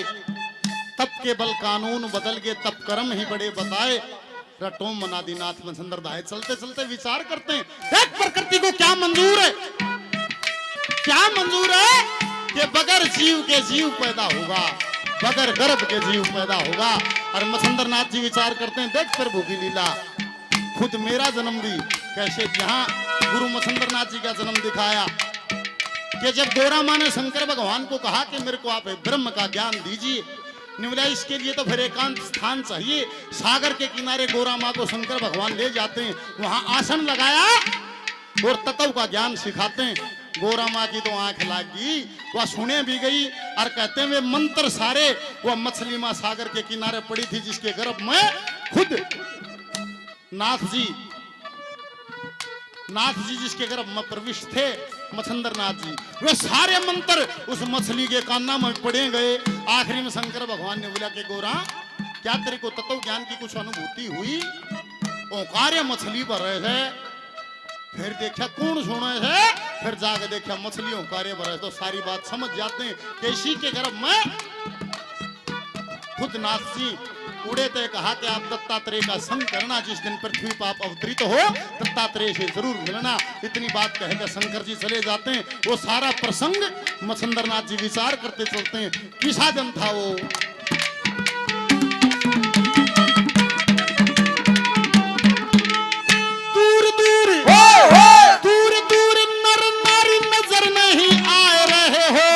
तप के बल कानून बदल गए तप कर्म ही बड़े बताए रटो मनादी नाथ मछंदर दाए चलते चलते विचार करते हैं देख प्रकृति को क्या मंजूर है कि बगैर जीव के जीव पैदा होगा बगैर गर्भ के जीव पैदा होगा और मछंदर नाथ जी विचार करते हैं देख प्रभु की लीला खुद मेरा जन्म भी कैसे यहाँ गुरु मछंदर नाथ जी का जन्म दिखाया कि जब गोरा माँ ने शंकर भगवान को कहा कि मेरे को आप ब्रह्म का ज्ञान दीजिए निवला इसके लिए तो फिर एकांत स्थान चाहिए सागर के किनारे गोरा माँ को शंकर भगवान ले जाते हैं वहां आसन लगाया और तत्व का ज्ञान सिखाते हैं गोरा माँ की तो आंख लागी वह सुने भी गई और कहते हैं वे मंत्र सारे वह मछली माँ सागर के किनारे पड़ी थी जिसके गर्भ में खुद नाथ जी जिसके गर्भ में प्रविष्ट थे मछंदर नाथ जी वे सारे मंत्र उस मछली के कान्ना में पड़े गए आखिरी में शंकर भगवान ने बोला कि गोरा क्या तेरे को तत्व ज्ञान की कुछ अनुभूति हुई ओंकार मछली पर रहे थे फिर देखा कौन सुने है फिर जाके देखा मछली ओंकार पर रहे तो सारी बात समझ जाते हैं केशी के गर्भ में खुद नाथ जी उड़े ते कहा कि आप दत्तात्रेय का संग करना जिस दिन पृथ्वी पर आप अवतरित हो दत्तात्रेय से जरूर मिलना इतनी बात कहकर शंकर जी चले जाते हैं वो सारा प्रसंग मछंदर नाथ जी विचार करते चलते हैं किसा दिन था वो दूर दूर नर नारी नजर नहीं आ रहे हो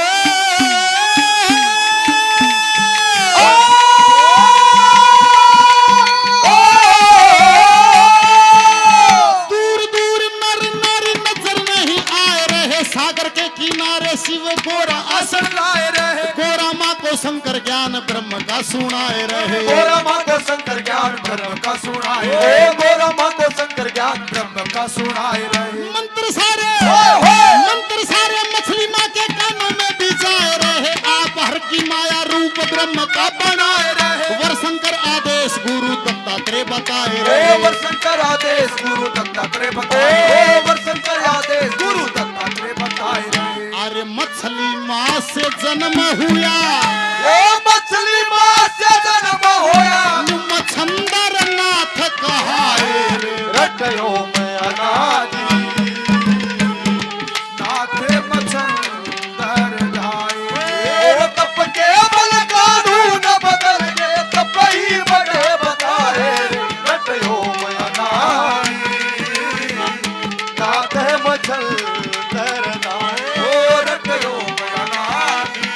शिव गोरा आसन लाए रहे गोरा माँ को शंकर ज्ञान ब्रह्म का सुनाए रहे गोरा माँ को शंकर ज्ञान ब्रह्म का सुनाए गोरा माँ को शंकर ज्ञान ब्रह्म का सुनाए रहे मंत्र सारे मछली माँ के कानों में बिछाए रहे आप हर की माया रूप ब्रह्म का बनाए रहे वर शंकर आदेश गुरु दत्तात्रेय बताए रहे वर शंकर आदेश गुरु दत्तात्रेय बताए वर शंकर आदेश गुरु दत्तात्रेय बताए रहे अरे मछली माँ से जन्म हुआ मछली माँ से जन्म होया मछंदर नाथ कहाए रटयो मैं अनादि नाथ मछंदर जाए तप के बल कानून बदल के तप ही बड़े बताए रटयो मैं अनादि नाथ मछंदर जाए रटयो मैं अनादि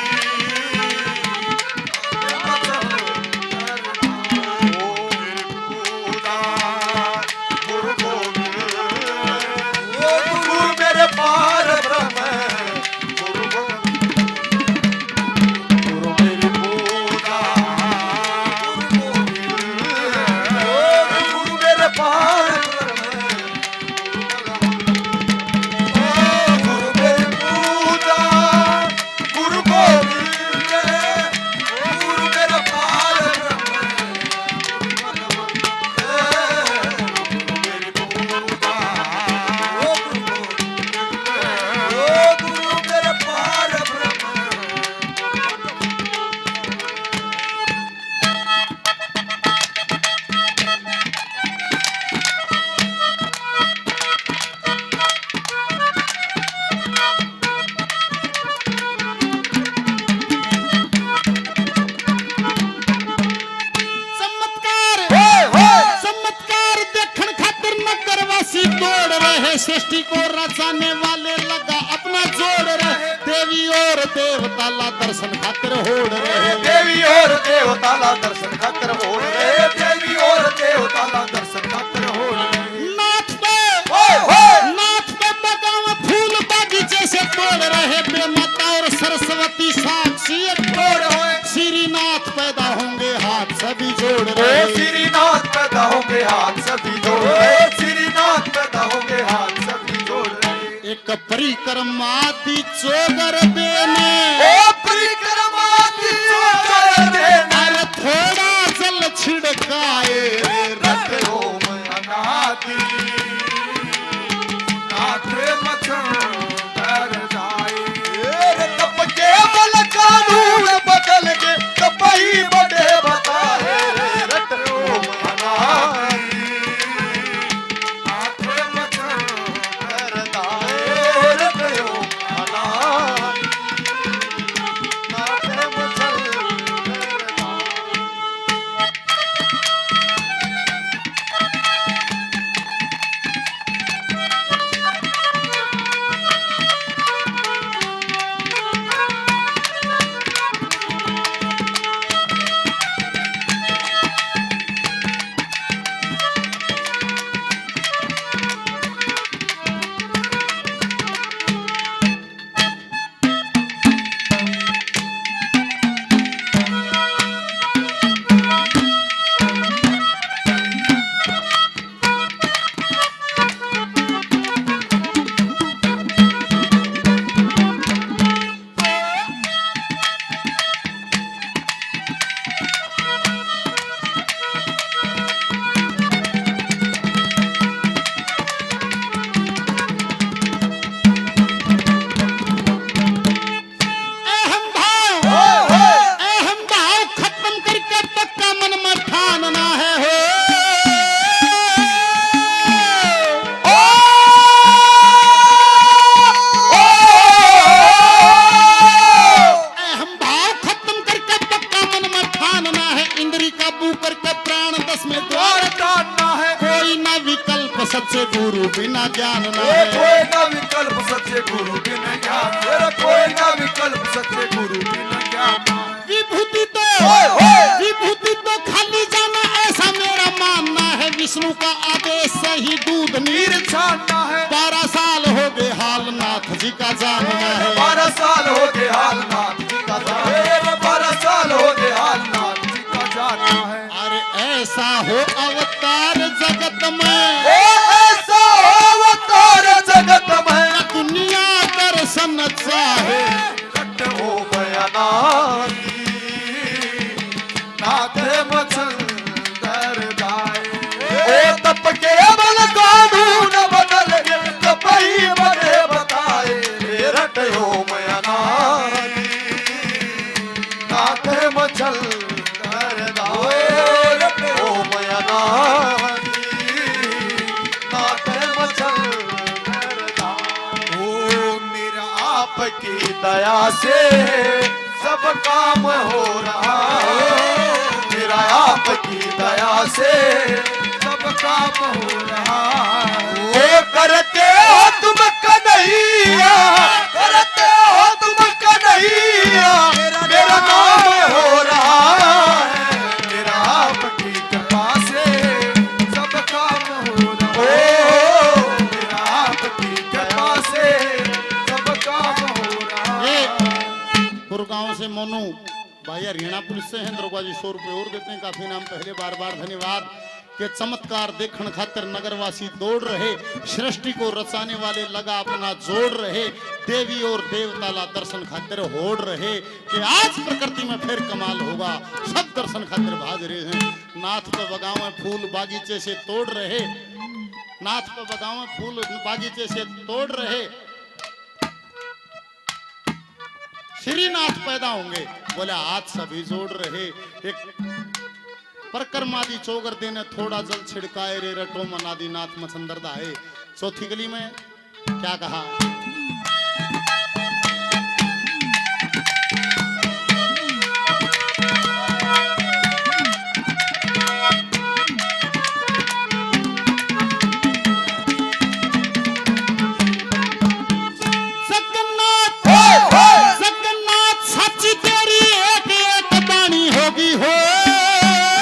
सृष्टि को रचाने वाले लगा अपना जोड़ रहे, देवी और देवता ला दर्शन खातिर होड़ रहे, देवी और देवता ला दर्शन खातिर होड़ रहे, देवी और देवता ला दर्शन खातिर होड़ रहे। नाथ पे बगाव फूल बागीचे से तोड़ रहे, बे माता और सरस्वती साक्षी तोड़ रहे, श्रीनाथ पैदा होंगे हाथ सभी जोड़ रहे, श्रीनाथ पैदा होंगे हाथ सभी जोड़ रहे, श्रीनाथ पैदा होंगे हाथ सभी जोड़ रहे। एक परिक्रमा दी चोगर बेने, परिक्रमा दी चोगर बेने, अरे थोड़ा जल छिड़काए रट ओम अनादि नाथ मछंदर जाए, तप के बल कानून बदल के तपई बड़े बताए, रट ओम अनादि नाथ मछंदर जाए, रट ओम अनादि नाथ मछंदर जाए। अहम भाव खत्म करके पक्का मन में ठानना है हो, अहम भाव खत्म करके पक्का मन में ठानना है, इंद्री काबू करके प्राण 10 में द्वार डालना है, कोई ना विकल्प सच्चे गुरु बिना ज्ञान ना है, कोई ना विकल्प सच्चे गुरु बिना ज्ञान, तेरा कोई ना विकल्प सच्चे गुरु बिना ज्ञान। विभूति तो खाली जाना ऐसा मेरा मानना है, विष्णु का आदेश से ही दूध नीर नीर छानना है, 12 साल हो गए हाल नाथ जी का जानना है, 12 साल हो गए हाल नाथ जी का जानना है, 12 साल हो गए हाल नाथ जी का जानना है। अरे ऐसा हो अवतार जगत में, ऐसा अवतार जगत में, दुनिया दर्शन चाहे, कट हो गया नाथी नाथ मछंदर जाए, ओ तप के बल कानून बदल के तपई बड़े बताए, रट हो मैं नाथी नाथ मछंदर जाए, रट हो मैं नाथी नाथ मछंदर जाए। ओ मेरा आपकी दया से सब काम हो रहा है, मेरा आपकी दया से सब काम हो रहा है। ओ करते हो तुम कन्हैया, करते हो तुम कन्हैया, मेरा नाम हो रहा है, मेरा आपकी कृपा से सब काम हो रहा है, ओ मेरा आपकी कृपा से सब काम हो रहा है। गुड़गांव से मोनू भाई, हरियाणा पुलिस से हैं दरोगा जी 100 रुपए और देते हैं, काफी नाम पहले बार बार धन्यवाद के चमत्कार देखण खातिर नगरवासी दौड़ रहे, सृष्टि को रचाने वाले लगा अपना जोड़ रहे, देवी और देवता ला दर्शन खातिर होड़ रहे कि आज प्रकृति में फिर कमाल होगा, सब दर्शन खातिर भाज रहे हैं। नाथ पे बगावे फूल बागीचे से तोड़ रहे, नाथ पे बगावे फूल बागीचे से तोड़ रहे, श्रीनाथ पैदा होंगे, बोले हाथ सभी जोड़ रहे, एक परकर्मादि चौगर देने थोड़ा जल छिड़काए रे रटो मनादि नाथ मछंदर दाए। चौथी गली में क्या कहा, होगी हो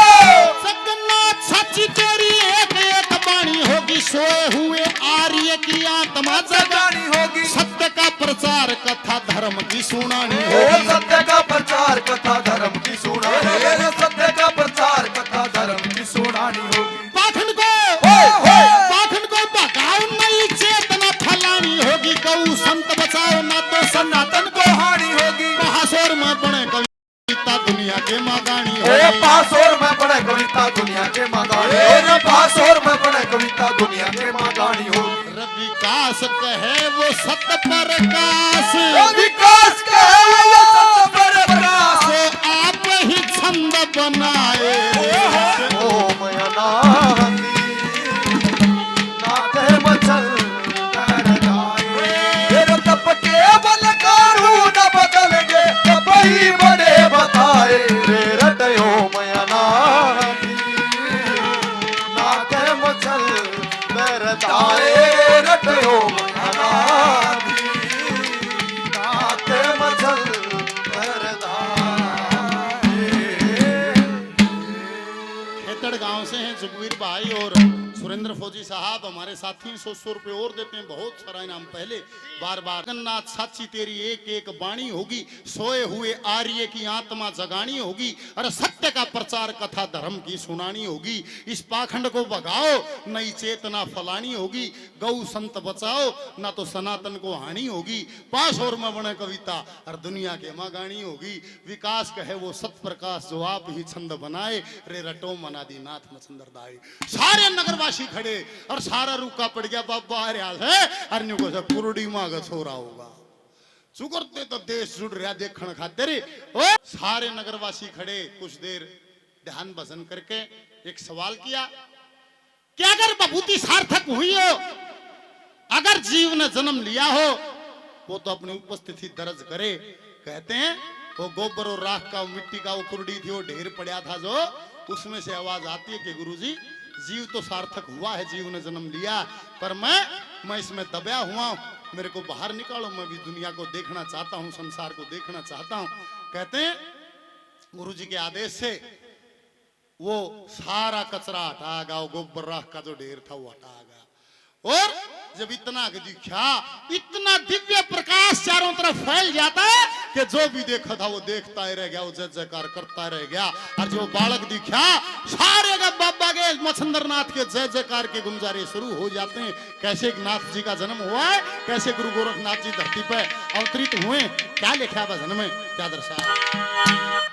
जगन्नाथ साची तेरी एक एक वाणी होगी सोए हुए आर्य की आत्मा जगानी होगी सत्य का प्रचार कथा धर्म की सुनानी ओ होगी सत्य का प्रचार कथा धर्म की सुनानी होगी सत्य का प्रचार कथा धर्म की सुनानी होगी पाखंड को भगाओ नई चेतना फैलानी होगी गौ संत बचाओ ना तो सनातन को हानि होगी महाशोर में बने कविता दुनिया के मागानी ओ होगी पासोर में पढ़े कविता दुनिया के मागानी होगी पासोर में पढ़े कविता दुनिया के मागानी होगी विकास कहे वो सत्य प्रकाश विकास का वो सत्य प्रकाश तो आप ही छंद बनाए ओ मयनांदी नाते मचल कर जाए तेरे तप के बल कानून बदलेंगे तब ही बड़े बताए रे रटयो मयनांदी नाते मचल कर जाए रटयो मयनांदी नाते मचल कर खेतड़ गांव से हैं जुगवीर भाई और सुरेंद्र फौजी साहब हमारे साथी 100 रुपए और देते हैं बहुत सारा इनाम पहले बार बार जगन्नाथ साची तेरी एक एक वाणी होगी सोए हुए आर्य की आत्मा जगानी होगी और सत्य का प्रचार कथा धर्म की सुनानी होगी इस पाखंड को भगाओ नई चेतना फलानी होगी गौ संत बचाओ ना तो सनातन को हानि होगी पास और में बने कविता और दुनिया के माँ गानी होगी विकास कहे वो सत प्रकाश जो आप ही छंद बनाए रे रटो मनादी नाथ मचंदर दाई सारे नगरवासी खड़े और सारा रुका पड़ गया बाबा हरियाल है अन्यों को सब कुरुडी मांग सो रहा होगा सुकरते तो देश जुड़ रहा देखण खातिर ओ सारे नगरवासी खड़े कुछ देर ध्यान भजन करके एक सवाल किया कि अगर बभूति सार्थक हुई हो अगर जीव ने जन्म लिया हो वो तो अपनी उपस्थिति दर्ज करे कहते हैं वो गोबर और राख का मिट्टी का वो कुर्डी थी वो ढेर पड़ा था जो उसमें से आवाज आती है कि गुरुजी जीव तो सार्थक हुआ है जीव ने जन्म लिया पर मैं इसमें दबया हुआ हूं मेरे को बाहर निकालो मैं भी दुनिया को देखना चाहता हूं संसार को देखना चाहता हूं कहते हैं गुरुजी के आदेश से वो सारा कचरा हटा गया वो गोबर राख का जो ढेर था वो हटा गया और जब इतना दिखा इतना दिव्य प्रकाश चारों तरफ फैल जाता है कि जो भी देखा था वो देखता ही रह गया वो जय जयकार करता रह गया और जो बालक दिखा सारे का बाबा के मच्छंदर नाथ के जय जयकार के गुंजारे शुरू हो जाते हैं कैसे नाथ जी का जन्म हुआ है कैसे गुरु गोरखनाथ जी धरती पर अवतरित हुए क्या लिखा है भजन में क्या दर्शाया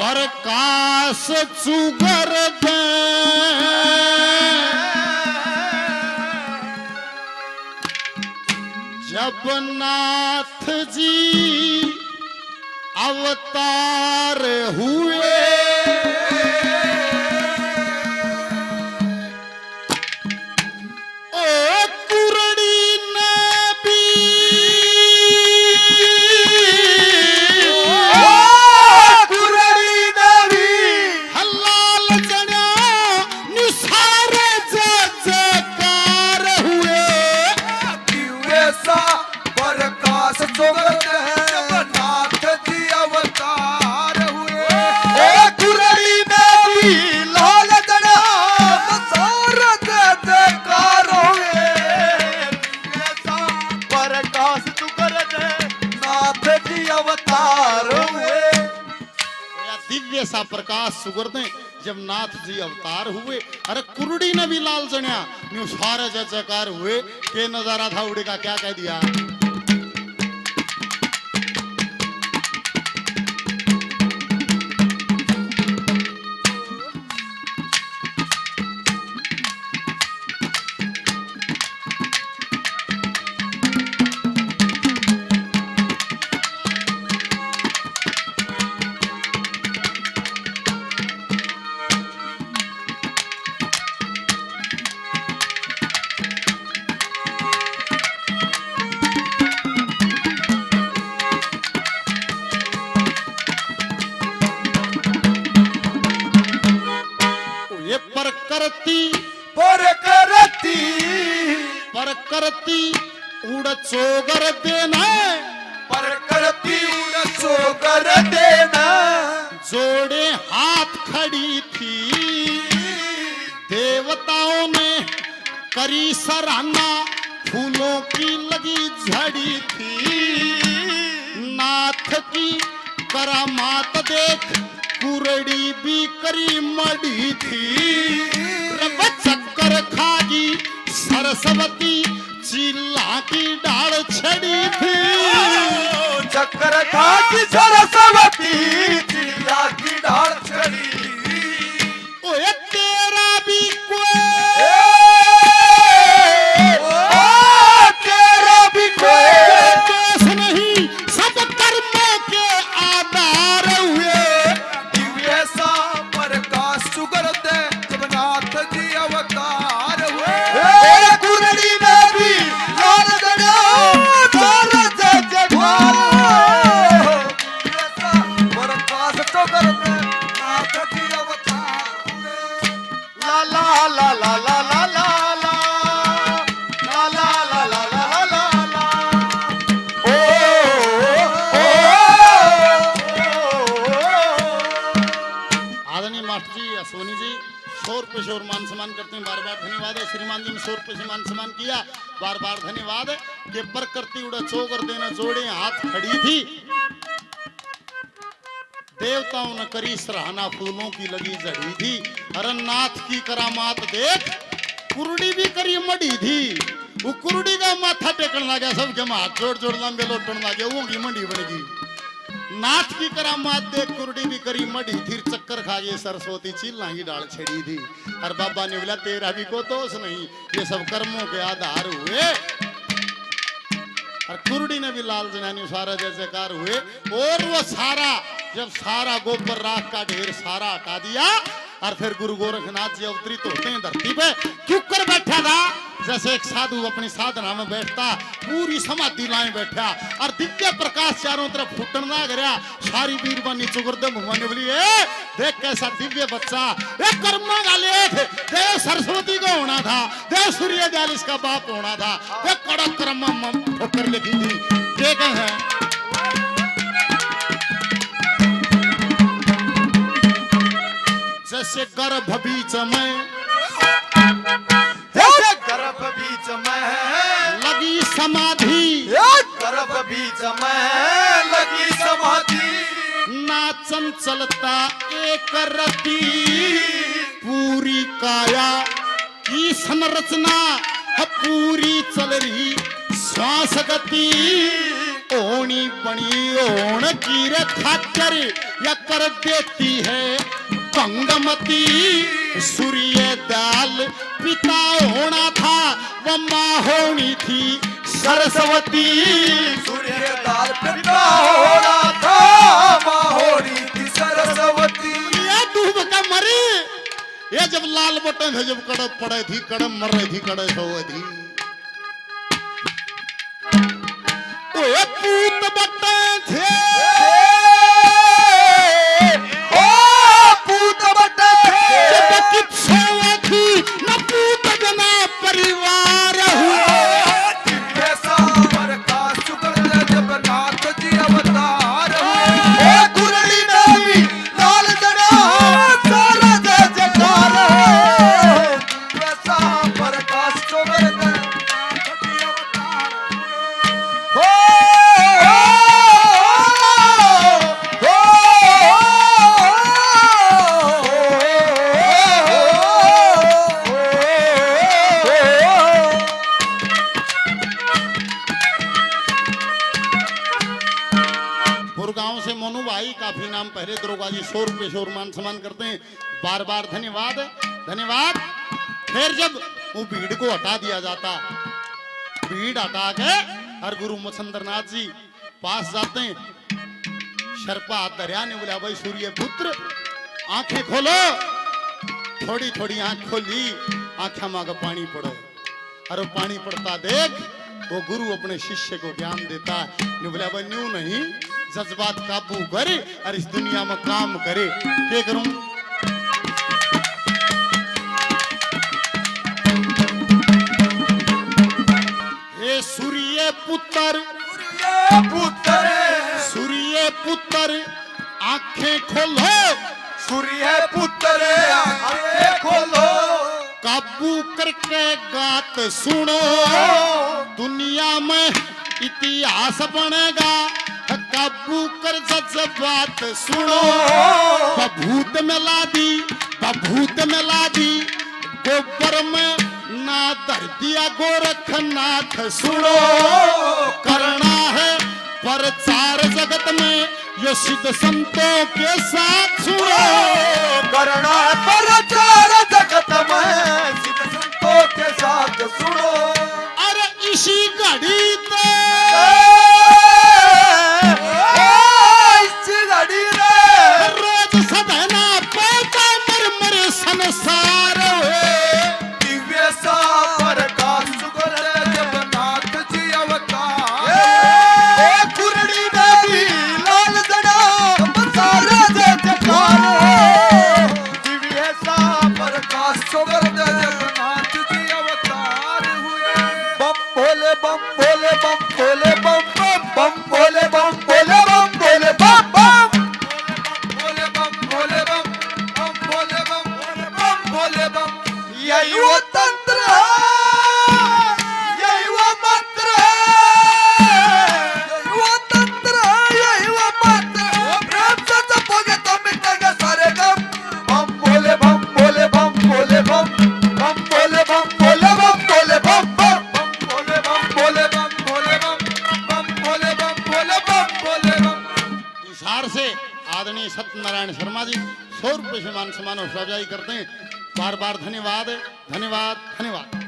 प्रकाश चुगर दे जब नाथ जी अवतार हुए जगन्नाथ जी अवतार हुए दिव्य सा प्रकाश सुगरदे जब नाथ जी अवतार हुए। अरे कुरड़ी ने भी लाल जण्या न्यू सारे जयकार हुए के नजारा था उड़े का क्या कह दिया। पर करती उड़ चोगर देना पर करती उड़ चोगर देना जोड़े हाथ खड़ी थी देवताओं ने करी सराहना फूलों की लगी झड़ी थी नाथ की करामात देख कुरड़ी भी करी मड़ी थी रब चक्कर खागी सरस्वती चिल्ला की डाल छड़ी थी चक्कर खागी सरस्वती चिल्ला की डाल छड़ी ओए तेरा भी कोई तेरा भी कोई दोष नहीं सब कर्मों के आधार हुए दिव्य सा प्रकाश सुगर दे जब नाथ जी अवतार हुए कुरड़ी में भी लाल दड़ा सारा जग जगवार दिव्य सा प्रकाश सुगर दे नाथ जी अवतार हुए ला ला ला ला ला ला ला सोनी जी 100 रुपये से और मान सम्मान करते हैं, बार बार धन्यवाद है। श्रीमान जी ने 100 रुपये से मान सम्मान किया, बार बार धन्यवाद है। कि प्रकृति उड़ा चोकर देना जोड़े हाथ खड़ी थी देवताओं ने करी सराहना फूलों की लगी जड़ी थी अरे नाथ की करामात देख कुरड़ी भी करी मड़ी थी वो कुरड़ी का माथा टेकन लगा सबके हाथ जोड़ जोड़ लंबे लोटन लगे वो की मंडी बनेगी नाथ की करामात देख कुरड़ी भी करी मड़ी थी चक्कर खा गई सरस्वती चिल्ला की डाल छड़ी थी और बाबा ने बोला तेरा भी को दोष नहीं ये सब कर्मों के आधार हुए और कुरड़ी ने भी लाल जनानी सारा जयकार हुए और वो सारा जब सारा गोबर राख का ढेर सारा हटा दिया और फिर गुरु गोरखनाथ जी अवतरित होते हैं धरती पे क्यों कर बैठा था जैसे एक साधु अपनी साधना में बैठता पूरी समाधि लाए बैठा और दिव्य प्रकाश चारों तरफ फुटन ना गया सारी बीरबानी चुगुरदे भगवान बोली देख कैसा दिव्य बच्चा एक कर्मा का लेख देव सरस्वती को होना था देव सूर्य दयाल इसका बाप होना था एक कड़क कर्म ठोकर लिखी थी देख है जैसे गर्भ बीच में गर्भ बीच में लगी समाधि गर्भ बीच में लगी समाधि ना चंचलता एक रति पूरी काया की संरचना पूरी चल रही श्वास गति ओणी बनी ओण की रे खाकर या कर देती है गंगमती सूर्य दाल पिता होना था वो माँ होनी थी सरस्वती सूर्य दाल पिता होना था माँ होनी थी सरस्वती ये डूब का मरी ये जब लाल बटन है जब कड़क पड़े थी कड़म मर रही थी कड़े सो थी ओए पूत बटन थे परिवार प्रकाश जगन्नाथ जी अवतार कुरड़ी में भी लाल जड़ा सारा जयकार प्रकाश जगन्नाथ जी अवतार मनु भाई काफी नाम पहले दरोगा जी 100 रुपये शोर मान सम्मान करते हैं, बार बार धन्यवाद धन्यवाद। फिर जब वो भीड़ को हटा दिया जाता, भीड़ हटा के हर गुरु मच्छिंद्र नाथ जी पास जाते हैं, शर्पा हाथ दरिया ने बोला भाई सूर्य पुत्र आंखें खोलो, थोड़ी थोड़ी आंख खोली, आंखा मांगा पानी पड़े, और वो पानी पड़ता देख वो गुरु अपने शिष्य को ज्ञान देता है, बोला भाई न्यू नहीं, जज्बात काबू करे और इस दुनिया में काम करे। क्या करूं? हे सूर्य पुत्र, सूर्य पुत्र आंखें खोलो, सूर्य पुत्र आंखें खोलो, काबू करके गात सुनो, दुनिया में इतिहास बनेगा, काबू कर जज्बात सुनो। बभूत मिला दी, बभूत मिला दी, गोबर में ना धर दिया गोरखनाथ सुनो। करना है प्रचार जगत में ये सिद्ध संतों के साथ सुनो, करना प्रचार जगत में सिद्ध संतों के साथ सुनो। अरे इसी घड़ी तो इसी घड़ी रे रोज सदना पैदा मर मर संसार दिव्य सा प्रकाश सुगर जब नाथ जी अवतार, कुरड़ी में भी लाल जड़ा सारा जगकार, दिव्य सा प्रकाश सुगर जब नाथ जी अवतार हुए। बम भोले बम भोले बम भोले बम बम भोले बम भोले बम भोले बम बम भोले बम भोले बम बम भोले बम बम भोले बम। यही वो तंत्र है, यही वो मंत्र है, यही वो तंत्र है, यही वो मंत्र है। प्रेम से जपोगे तो मिटेंगे सारे गम। बम भोले बम भोले बम भोले बम बम भोले बम भोले बम भोले बम बम बम भोले बम भोले बम भोले बम बम भोले बम भोले बम भोले बम। इशार से आदरणीय सत्यनारायण शर्मा जी 100 रुपये से मान सम्मान और सजाई करते हैं, बार बार धन्यवाद धन्यवाद धन्यवाद।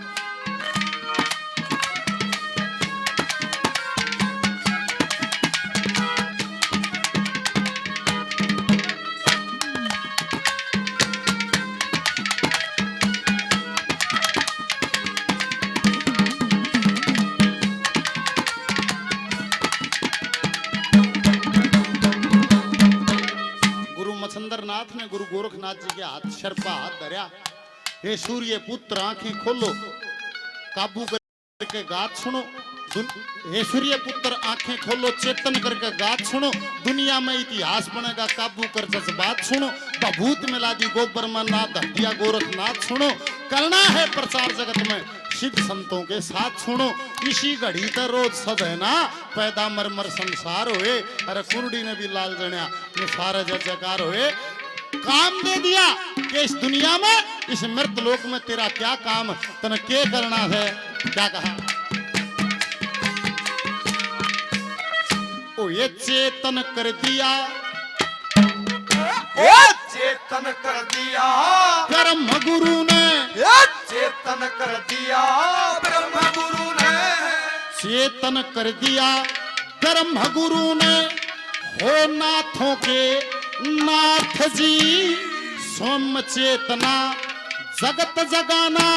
गुरु मच्छिंद्र नाथ ने गुरु गोरखनाथ जी के हाथ शर्पा हाथ धरया, हे सूर्य पुत्र आंखें खोलो, काबू करके गात सुनो। हे सूर्य पुत्र आंखें खोलो, चेतन करके गात सुनो, दुनिया में इतिहास बनेगा, काबू कर जज्बात सुनो। बभूत मिला दी गोबर में ना धटिया गोरखनाथ सुनो। करना है प्रचार जगत में सिद्ध संतों के साथ सुनो। इसी घड़ी तो रोज सब है ना पैदा मर मर संसार होए, अरे कुरडी ने भी लाल जण्या, ये सारा जयकार होए। काम दे दिया कि इस दुनिया में इस मृत लोक में तेरा क्या काम, तने क्या करना है, क्या कहा? ओ ये चेतन कर दिया, चेतन कर दिया ब्रह्म गुरु ने, चेतन कर दिया ब्रह्म गुरु ने, चेतन कर दिया ब्रह्म गुरु ने, हो नाथों के नाथ जी। सोम चेतना जगत जगाना,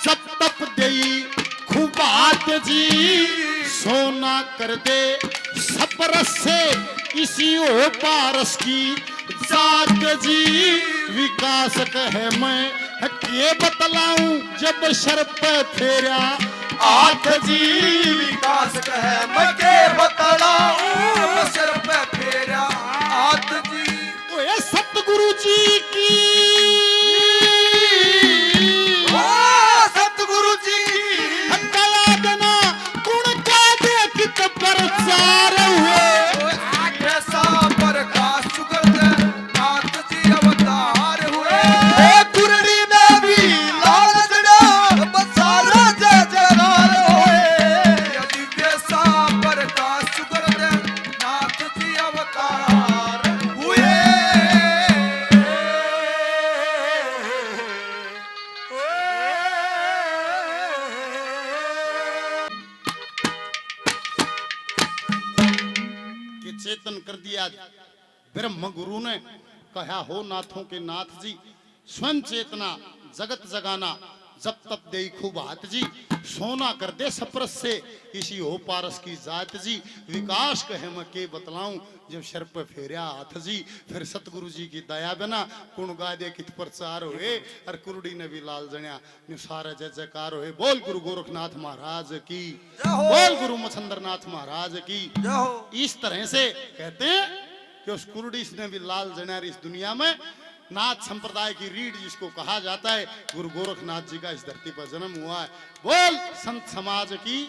जब तप देई खुबात जी। सोना कर दे सपरस से, इसी हो पारस की जात जी। विकास कहे मैं के बतलाऊं, जब शर पे फेरा आठ जी। विकास कहे मैं के बतलाऊं, शर पे फेरा आठ जी। तो ये सतगुरु जी की, सतगुरु जी दया देना गुण का देखित प्रचार हुए। ऐसा प्रकाश सुगंध नाथ जी अवतार हुए। कुरड़ी में भी लाल जड़ा बसारा जय जयकार हुए। दिव्य सा प्रकाश सुगंध नाथ जी अवतार चेतन कर दिया ब्रह्म गुरु ने। कहा हो नाथों के नाथ जी, स्वयं चेतना जगत जगाना, जब तब दे खूब हाथ जी, सोना कर दे सप्रस से, इसी हो पारस की जात जी, विकास कहे मैं के बतलाऊं, जब शर पे फेरिया हाथ जी, फिर सतगुरु जी की दया बिना कुण गा दे कित प्रचार होए, और कुरुड़ी ने भी लाल जण्या सारे जय जयकार होए। बोल गुरु गोरखनाथ महाराज की, बोल गुरु मछंदरनाथ महाराज की। इस तरह से कहते हैं कि उस कुरुड़ी ने भी लाल जण्या इस दुनिया में नाथ संप्रदाय की रीढ़ जिसको कहा जाता है, गुरु गोरखनाथ जी का इस धरती पर जन्म हुआ है। बोल संत समाज की।